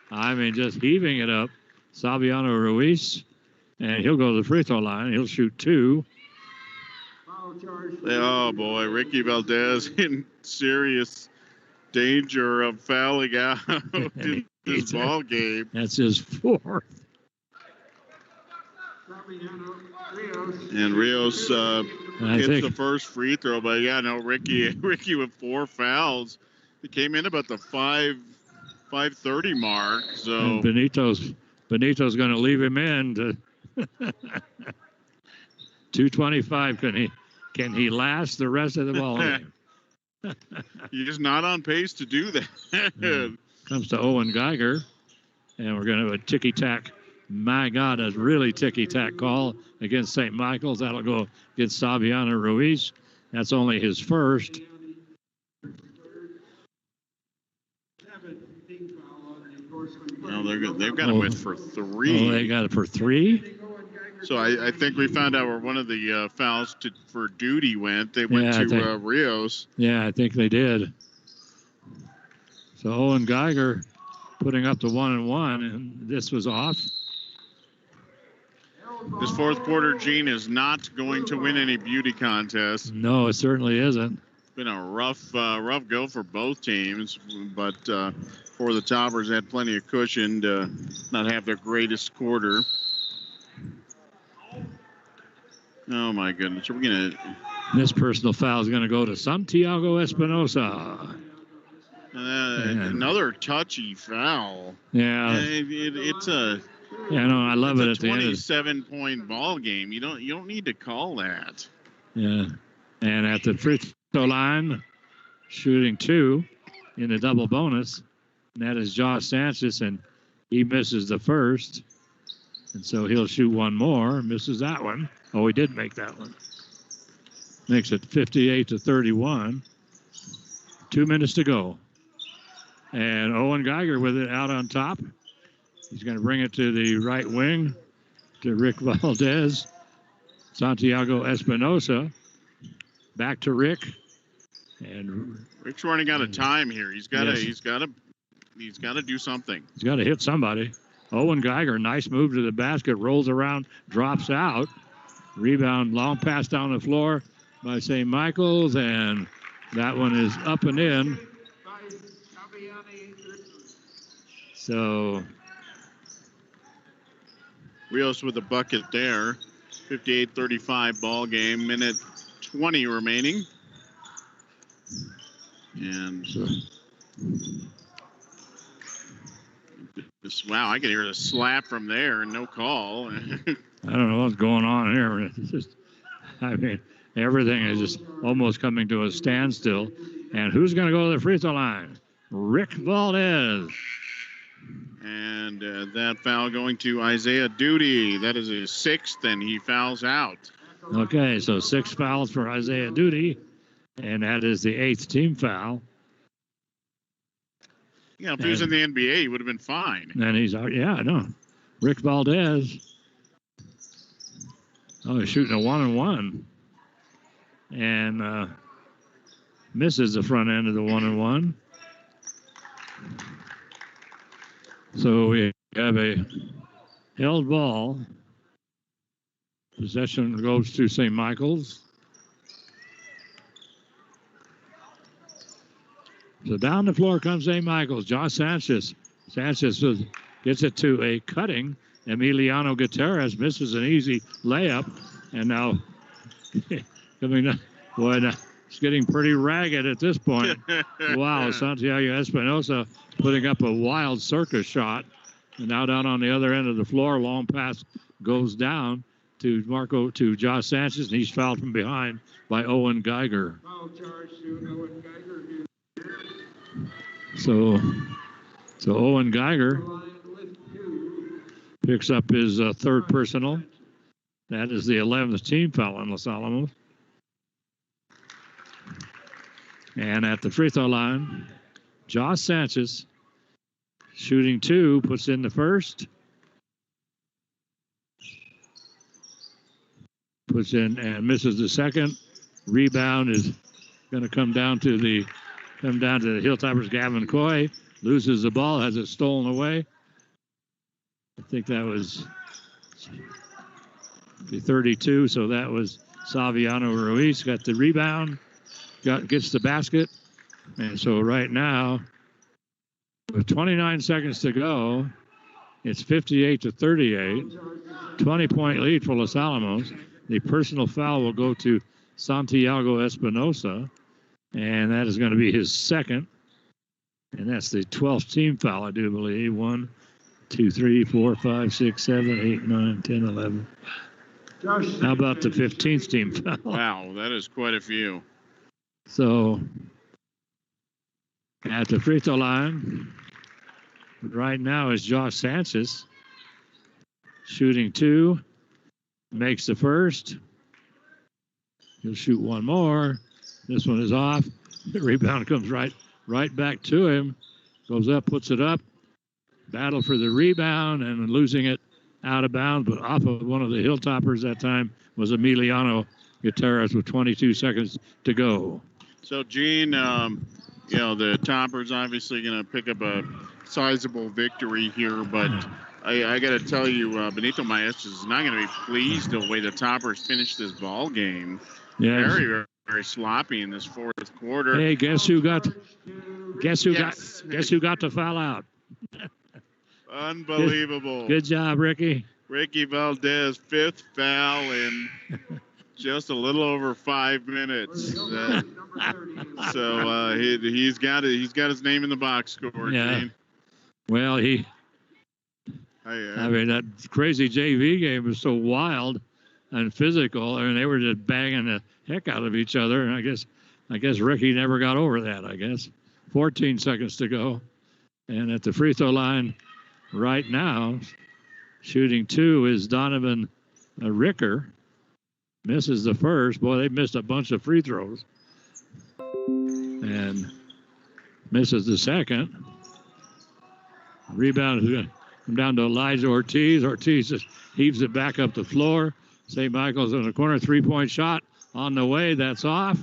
Just heaving it up. Saviano Ruiz, and he'll go to the free throw line. He'll shoot 2.
Oh, boy, Ricky Valdez in serious danger of fouling out in this ball game.
That's his 4th.
And Rios hits the first free throw, but Ricky with 4 fouls. He came in about the 5:30 mark. So
and Benito's going to leave him in to 2:25. Can he last the rest of the ball game?
He's not on pace to do that.
Comes to Owen Geiger, and we're going to have a ticky-tack. My God, a really ticky-tack call against St. Michael's. That'll go against Saviano Ruiz. That's only his first.
Well, they've got him with for 3.
Oh, they got it for 3?
So I think we found out where one of the fouls for duty went. They went to Rios.
Yeah, I think they did. So Owen Geiger putting up the 1-1, and this was off.
This fourth quarter, Gene, is not going to win any beauty contests.
No, it certainly isn't.
It's been a rough go for both teams, but for the Toppers, had plenty of cushion to not have their greatest quarter. Oh, my goodness.
This personal foul is going to go to Santiago Espinosa.
Another touchy foul.
Yeah.
It's a...
Yeah, no, I love it at the end.
27-point ball game. You don't need to call that.
Yeah. And at the free throw line, shooting 2 in the double bonus. And that is Josh Sanchez, and he misses the first. And so he'll shoot one more, misses that one. Oh, he did make that one. Makes it 58-31. 2 minutes to go. And Owen Geiger with it out on top. He's going to bring it to the right wing to Rick Valdez. Santiago Espinosa Back to Rick. And
Rick's running out of time here. He's got to
Yes.
he's got to do something.
he's got to hit somebody. Owen Geiger, nice move to the basket, rolls around, drops out. Rebound, long pass down the floor by St. Michael's, and that one is up and in. So
Rios with a bucket there. 58-35 ball game. Minute 20 remaining. And wow, I can hear the slap from there and no call.
I don't know what's going on here. It's just, I mean, everything is just almost coming to a standstill. And who's going to go to the free throw line? Rick Valdez.
And that foul going to Isaiah Duty. That is his 6th, and he fouls out.
Okay, so 6 fouls for Isaiah Duty, and that is the 8th team foul.
Yeah, if he was in the NBA, he would have been fine.
And he's out. Yeah, I know. Rick Valdez. Oh, he's shooting a 1-and-1. And misses the front end of the 1-and-1. So we have a held ball. Possession goes to St. Michael's. So down the floor comes St. Michael's. Josh Sanchez. Sanchez gets it to a cutting. Emiliano Gutierrez misses an easy layup. And now coming down. Boy, it's getting pretty ragged at this point. Wow, Santiago Espinosa putting up a wild circus shot. And now down on the other end of the floor, long pass goes down to Josh Sanchez, and he's fouled from behind by Owen Geiger.
Foul charge to Owen Geiger.
So Owen Geiger picks up his third personal. That is the 11th team foul on Los Alamos. And at the free throw line, Josh Sanchez shooting 2, puts in the first. Puts in and misses the second. Rebound is going to come down to the Hilltoppers. Gavin Coy loses the ball, has it stolen away. I think that was the 32, so that was Saviano Ruiz. Got the rebound, gets the basket. And so right now, with 29 seconds to go, it's 58-38. 20-point lead for Los Alamos. The personal foul will go to Santiago Espinosa, and that is going to be his second. And that's the 12th team foul, I do believe. 1, 2, 3, 4, 5, 6, 7, 8, 9, 10, 11. How about the 15th team foul?
Wow, that is quite a few.
So at the free throw line right now is Josh Sanchez shooting 2, makes the first. He'll shoot one more. This one is off. The rebound comes right back to him. Goes up, puts it up. Battle for the rebound and losing it out of bounds, but off of one of the Hilltoppers that time was Emiliano Gutierrez with 22 seconds to go.
So, Gene, the Toppers obviously going to pick up a sizable victory here, but I got to tell you, Benito Maestas is not going to be pleased the way the Toppers finished this ball game.
Yes.
Very, very, very sloppy in this fourth quarter.
Hey, guess who got to foul out?
Unbelievable.
Good job, Ricky.
Ricky Valdez, 5th foul in just a little over 5 minutes. So he's got his name in the box score.
Yeah.
Gene.
Well, I mean, that crazy JV game was so wild and physical. I mean, they were just banging the heck out of each other. And I guess Ricky never got over that, I guess. 14 seconds to go. And at the free throw line right now, shooting 2 is Donovan Ricker. Misses the first. Boy, they missed a bunch of free throws. And misses the second. Rebound is going to come down to Elijah Ortiz. Ortiz just heaves it back up the floor. St. Michael's in the corner. 3-point shot. on the way. That's off.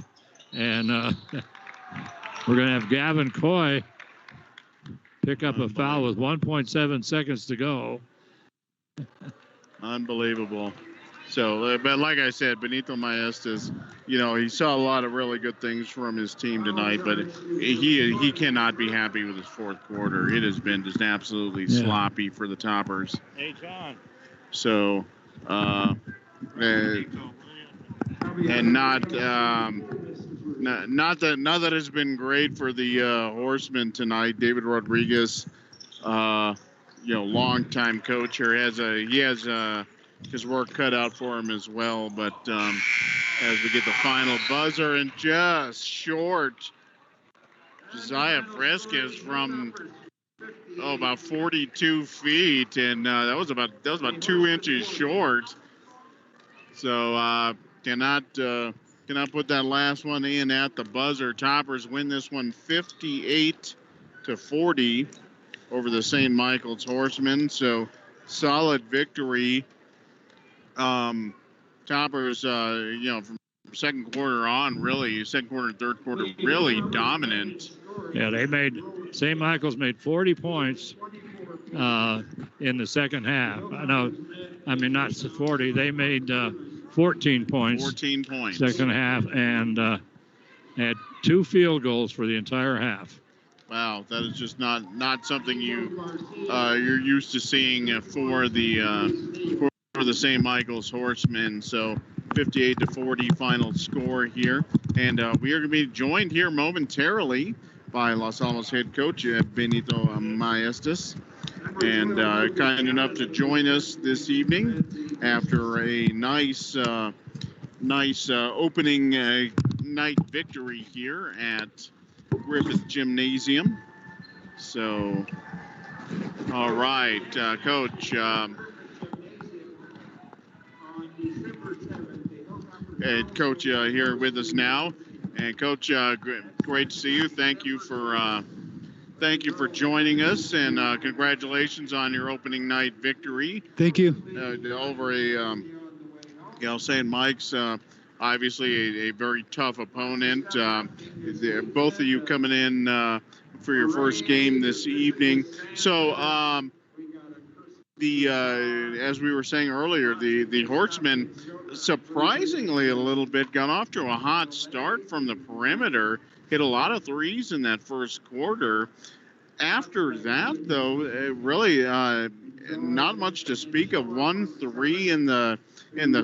And we're going to have Gavin Coy pick up a foul with 1.7 seconds to go.
Unbelievable. So, but like I said, Benito Maestas, he saw a lot of really good things from his team tonight, but he cannot be happy with his fourth quarter. It has been just absolutely sloppy for the Toppers.
Hey, John.
So, and not that it's been great for the Horsemen tonight. David Rodriguez, longtime coach here, he has his work cut out for him as well. But as we get the final buzzer, and just short, Josiah Frisk is from about 42 feet, and that was about 2 inches short. So cannot put that last one in at the buzzer. Toppers win this one 58-40 over the St. Michael's Horsemen. So solid victory. Toppers, from second quarter on, really, second quarter and third quarter, really dominant.
Yeah, St. Michael's made 40 points in the second half. Not 40. They made 14 points.
14 points.
Second half, and had 2 field goals for the entire half.
Wow, that is just not something you're used to seeing for the St. Michael's Horsemen. So 58-40 final score here, and we are going to be joined here momentarily by Los Alamos head coach Benito Maestas, and kind enough to join us this evening after a nice opening night victory here at Griffith Gymnasium. So, all right, Coach. Coach here with us now, and Coach, great to see you. Thank you for joining us, and congratulations on your opening night victory.
Thank you.
Over St. Mike's, obviously a very tough opponent. Both of you coming in for your first game this evening. So, as we were saying earlier, the Horsemen surprisingly a little bit got off to a hot start from the perimeter, hit a lot of threes in that first quarter. After that, though, really not much to speak of. 1 3 in the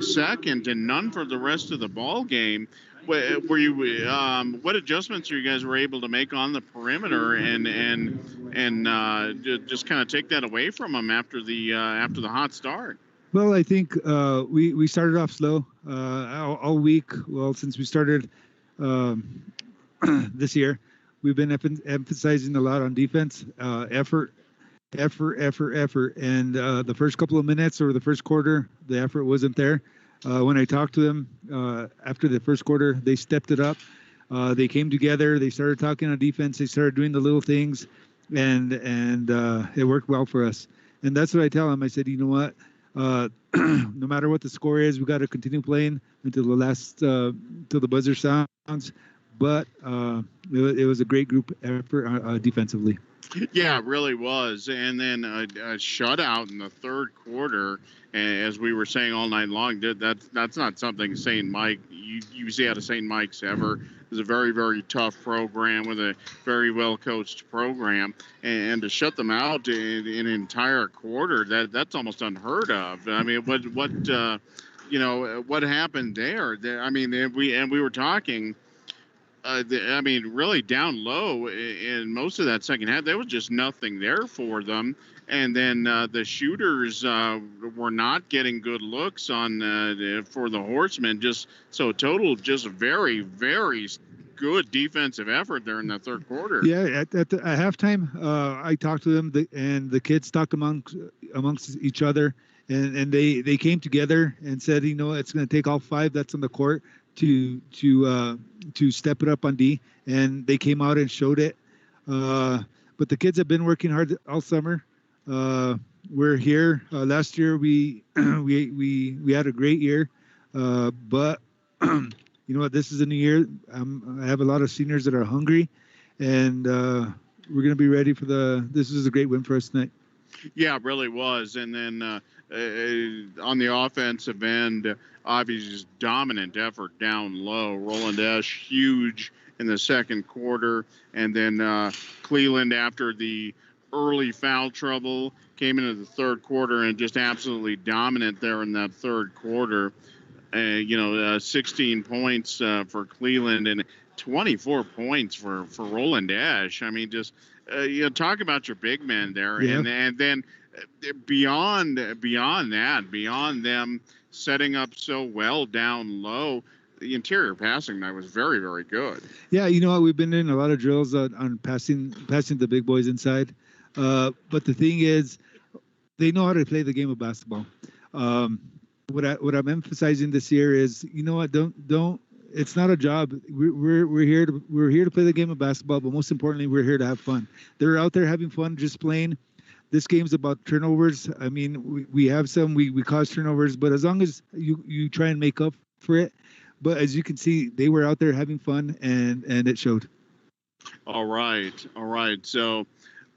second, and none for the rest of the ball game. What adjustments you guys were able to make on the perimeter, and just kind of take that away from them after the hot start?
Well, I think we started off slow all week. Well, since we started this year, we've been emphasizing a lot on defense, effort. And the first couple of minutes or the first quarter, the effort wasn't there. When I talked to them after the first quarter, they stepped it up. They came together. They started talking on defense. They started doing the little things, and it worked well for us. And that's what I tell them. I said, you know what? No matter what the score is, we got to continue playing until till the buzzer sounds. But it was a great group effort defensively.
Yeah, it really was. And then a shutout in the third quarter, as we were saying all night long. That's not something St. Mike you see out of St. Mike's ever. It's a very, very tough program with a very well coached program, and to shut them out in an entire quarter, that's almost unheard of. I mean, what happened there? We were talking. Really down low in most of that second half. There was just nothing there for them. And then the shooters were not getting good looks for the Horsemen. Just very, very good defensive effort there in the third quarter.
Yeah, at halftime, I talked to them, and the kids talked amongst each other, and they came together and said, it's going to take all 5 that's on the court to step it up on D, and they came out and showed it. But the kids have been working hard all summer. We're here. Last year we had a great year, but you know what, this is a new year. I have a lot of seniors that are hungry, and we're going to be ready for this is a great win for us tonight.
Yeah, it really was. And then on the offensive end, obviously just dominant effort down low. Roland Esch, huge in the second quarter. And then Cleveland, after the early foul trouble, came into the third quarter and just absolutely dominant there in that third quarter. 16 points for Cleveland and 24 points for Roland Esch. I mean, just talk about your big men there,
Yeah.
and then beyond them setting up so well down low, the interior passing night was very, very good.
Yeah, you know what, we've been doing a lot of drills on passing the big boys inside, but the thing is, they know how to play the game of basketball. What I'm emphasizing this year is, you know what, don't. It's not a job. We're here to play the game of basketball, but most importantly, we're here to have fun. They're out there having fun, just playing. This game's about turnovers. I mean, we have some. We cause turnovers, but as long as you try and make up for it. But as you can see, they were out there having fun, and it showed.
All right. So,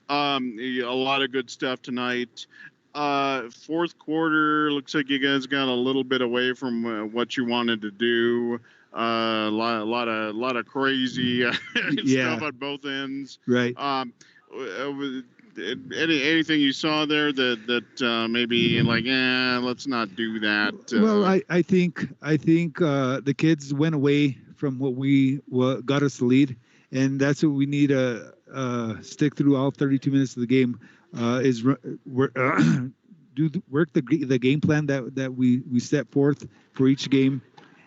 a lot of good stuff tonight. Fourth quarter looks like you guys got a little bit away from what you wanted to do. A lot of crazy stuff on both ends.
Right.
Anything you saw there that maybe like, let's not do that.
Well, I think the kids went away from what got us the lead, and that's what we need to stick through all 32 minutes of the game. Is work the game plan that we set forth for each game.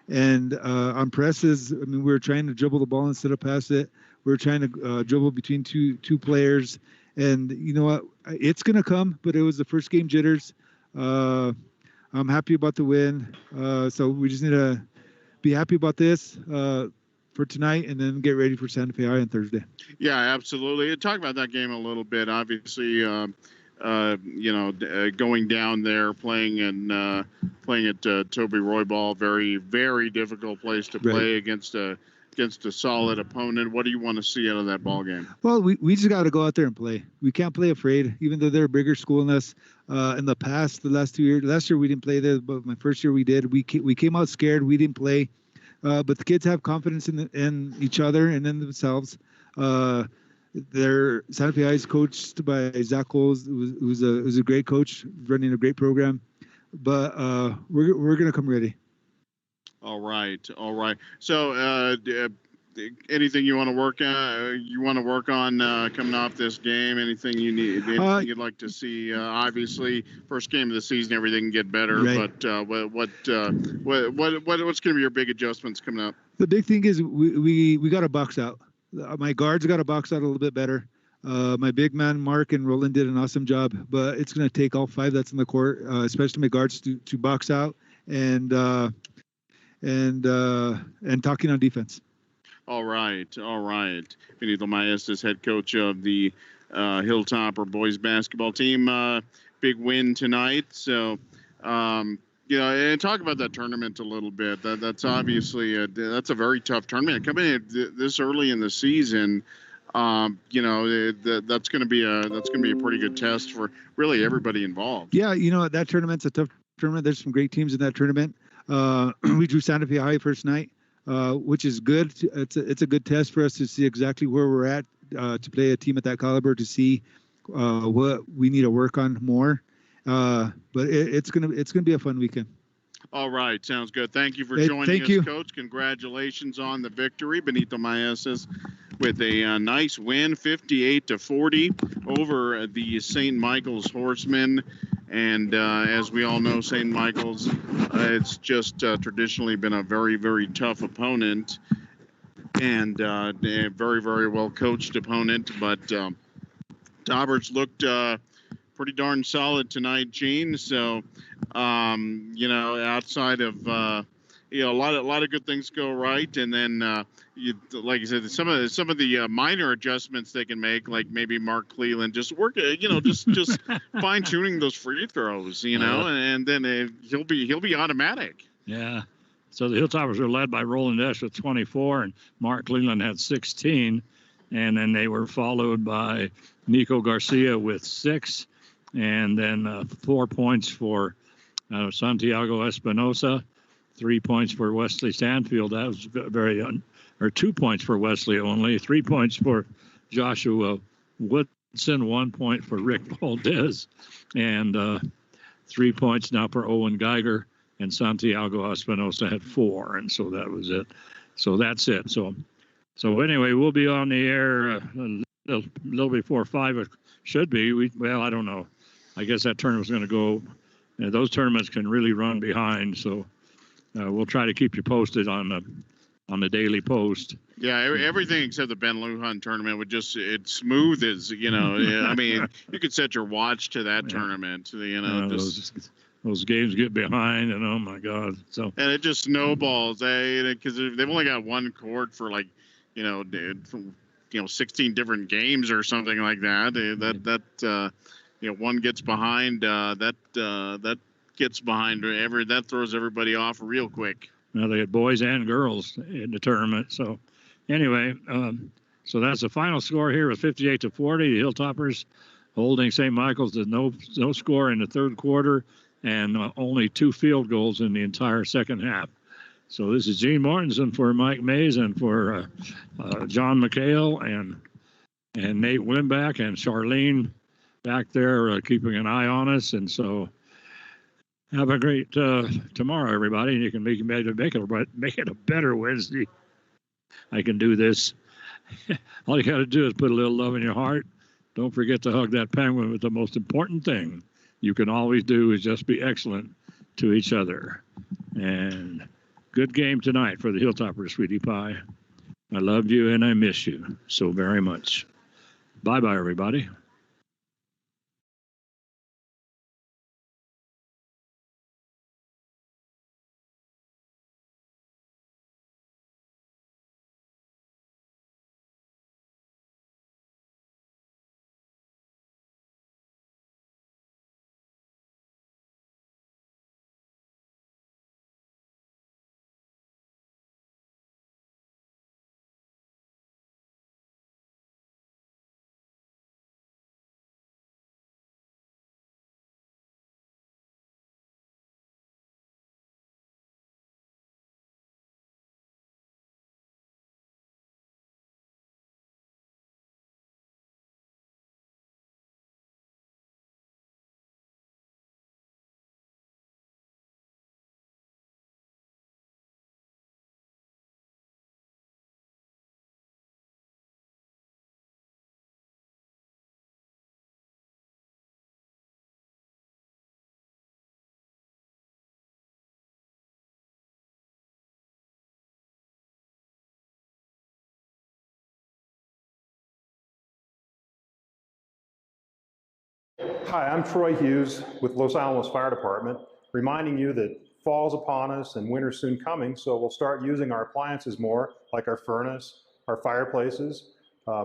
And on presses, I mean, we were trying to dribble the ball instead of pass it. We were trying to dribble between two players. And you know what? It's going to come, but it was the first game jitters. I'm happy about the win. So we just need to be happy about this for tonight and then get ready for Santa Fe High on Thursday.
Yeah, absolutely. Talk about that game a little bit. Obviously, going down there, playing at Toby Roybal, very, very difficult place to play against a solid opponent. What do you want to see out of that ball game?
Well, we just got to go out there and play. We can't play afraid, even though they're a bigger school than us. In the past, the last 2 years, last year we didn't play there, but my first year we did. We came out scared. We didn't play, but the kids have confidence in each other and in themselves. Santa Fe High is coached by Zach Coles, who's a great coach, running a great program. But we're gonna come ready.
All right. So, anything you want to work on? Coming off this game? Anything you need? Anything you'd like to see? Obviously, first game of the season, everything can get better.
Right.
But what's going to be your big adjustments coming up?
The big thing is we got to box out. My guards got to box out a little bit better. My big man Mark and Roland did an awesome job, but it's going to take all five that's in the court, especially my guards, to box out and talking on defense.
All right. Benito Maestas, head coach of the Hilltopper boys basketball team. Big win tonight. So, and talk about that tournament a little bit. That's obviously that's a very tough tournament coming in this early in the season. That's going to be a pretty good test for really everybody involved.
Yeah, that tournament's a tough tournament. There's some great teams in that tournament. We drew Santa Fe High first night, which is good. It's a good test for us to see exactly where we're at to play a team at that caliber, to see what we need to work on more. But it's gonna be a fun weekend.
All right, sounds good. Thank you for joining us, Coach. Congratulations on the victory, Benito Maestas, with a nice win, 58-40 over the St. Michael's Horsemen. And as we all know, St. Michael's, it's just traditionally been a very, very tough opponent and a very, very well coached opponent. But Daubers looked pretty darn solid tonight, Gene. So, outside of a lot of good things go right, and then like you said, some of the minor adjustments they can make, like maybe Mark Cleveland, just work, just fine tuning those free throws, and then he'll be automatic.
Yeah. So the Hilltoppers were led by Roland Esch with 24, and Mark Cleveland had 16. And then they were followed by Nico Garcia with 6. And then 4 points for Santiago Espinosa, 3 points for Wesley Stanfield. That was or 2 points for Wesley only, 3 points for Joshua Woodson, 1 point for Rick Valdez, and 3 points now for Owen Geiger, and Santiago Espinosa had 4, and so that was it. So that's it. So anyway, we'll be on the air a little before 5. It should be. Well, I don't know. I guess that tournament's going to go. Those tournaments can really run behind, so we'll try to keep you posted on the daily post.
Yeah, everything except the Ben Lujan tournament would it's smooth as, I mean, you could set your watch to that tournament,
those games get behind, and oh my God. So. And
it just snowballs, because they've only got one court for 16 different games or something like that. One gets behind, that gets behind that throws everybody off real quick.
Now they had boys and girls in the tournament. So anyway, so that's the final score here with 58-40. The Hilltoppers holding St. Michael's to no score in the third quarter and only 2 field goals in the entire second half. So this is Gene Mortensen for Mike Mays and for John McHale and Nate Wimback and Charlene back there keeping an eye on us. And so have a great tomorrow, everybody. And you can make it a better Wednesday. I can do this. All you got to do is put a little love in your heart. Don't forget to hug that penguin. But the most important thing you can always do is just be excellent to each other. And good game tonight for the Hilltoppers, Sweetie Pie. I love you and I miss you so very much. Bye-bye, everybody.
Hi, I'm Troy Hughes with Los Alamos Fire Department, reminding you that fall's upon us and winter's soon coming, so we'll start using our appliances more, like our furnace, our fireplaces.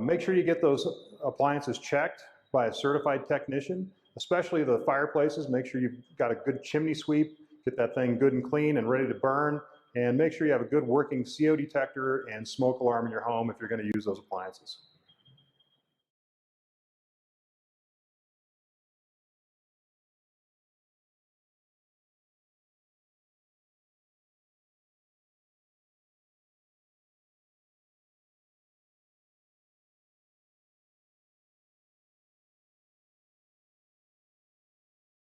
Make sure you get those appliances checked by a certified technician, especially the fireplaces. Make sure you've got a good chimney sweep, get that thing good and clean and ready to burn, and make sure you have a good working CO detector and smoke alarm in your home if you're going to use those appliances.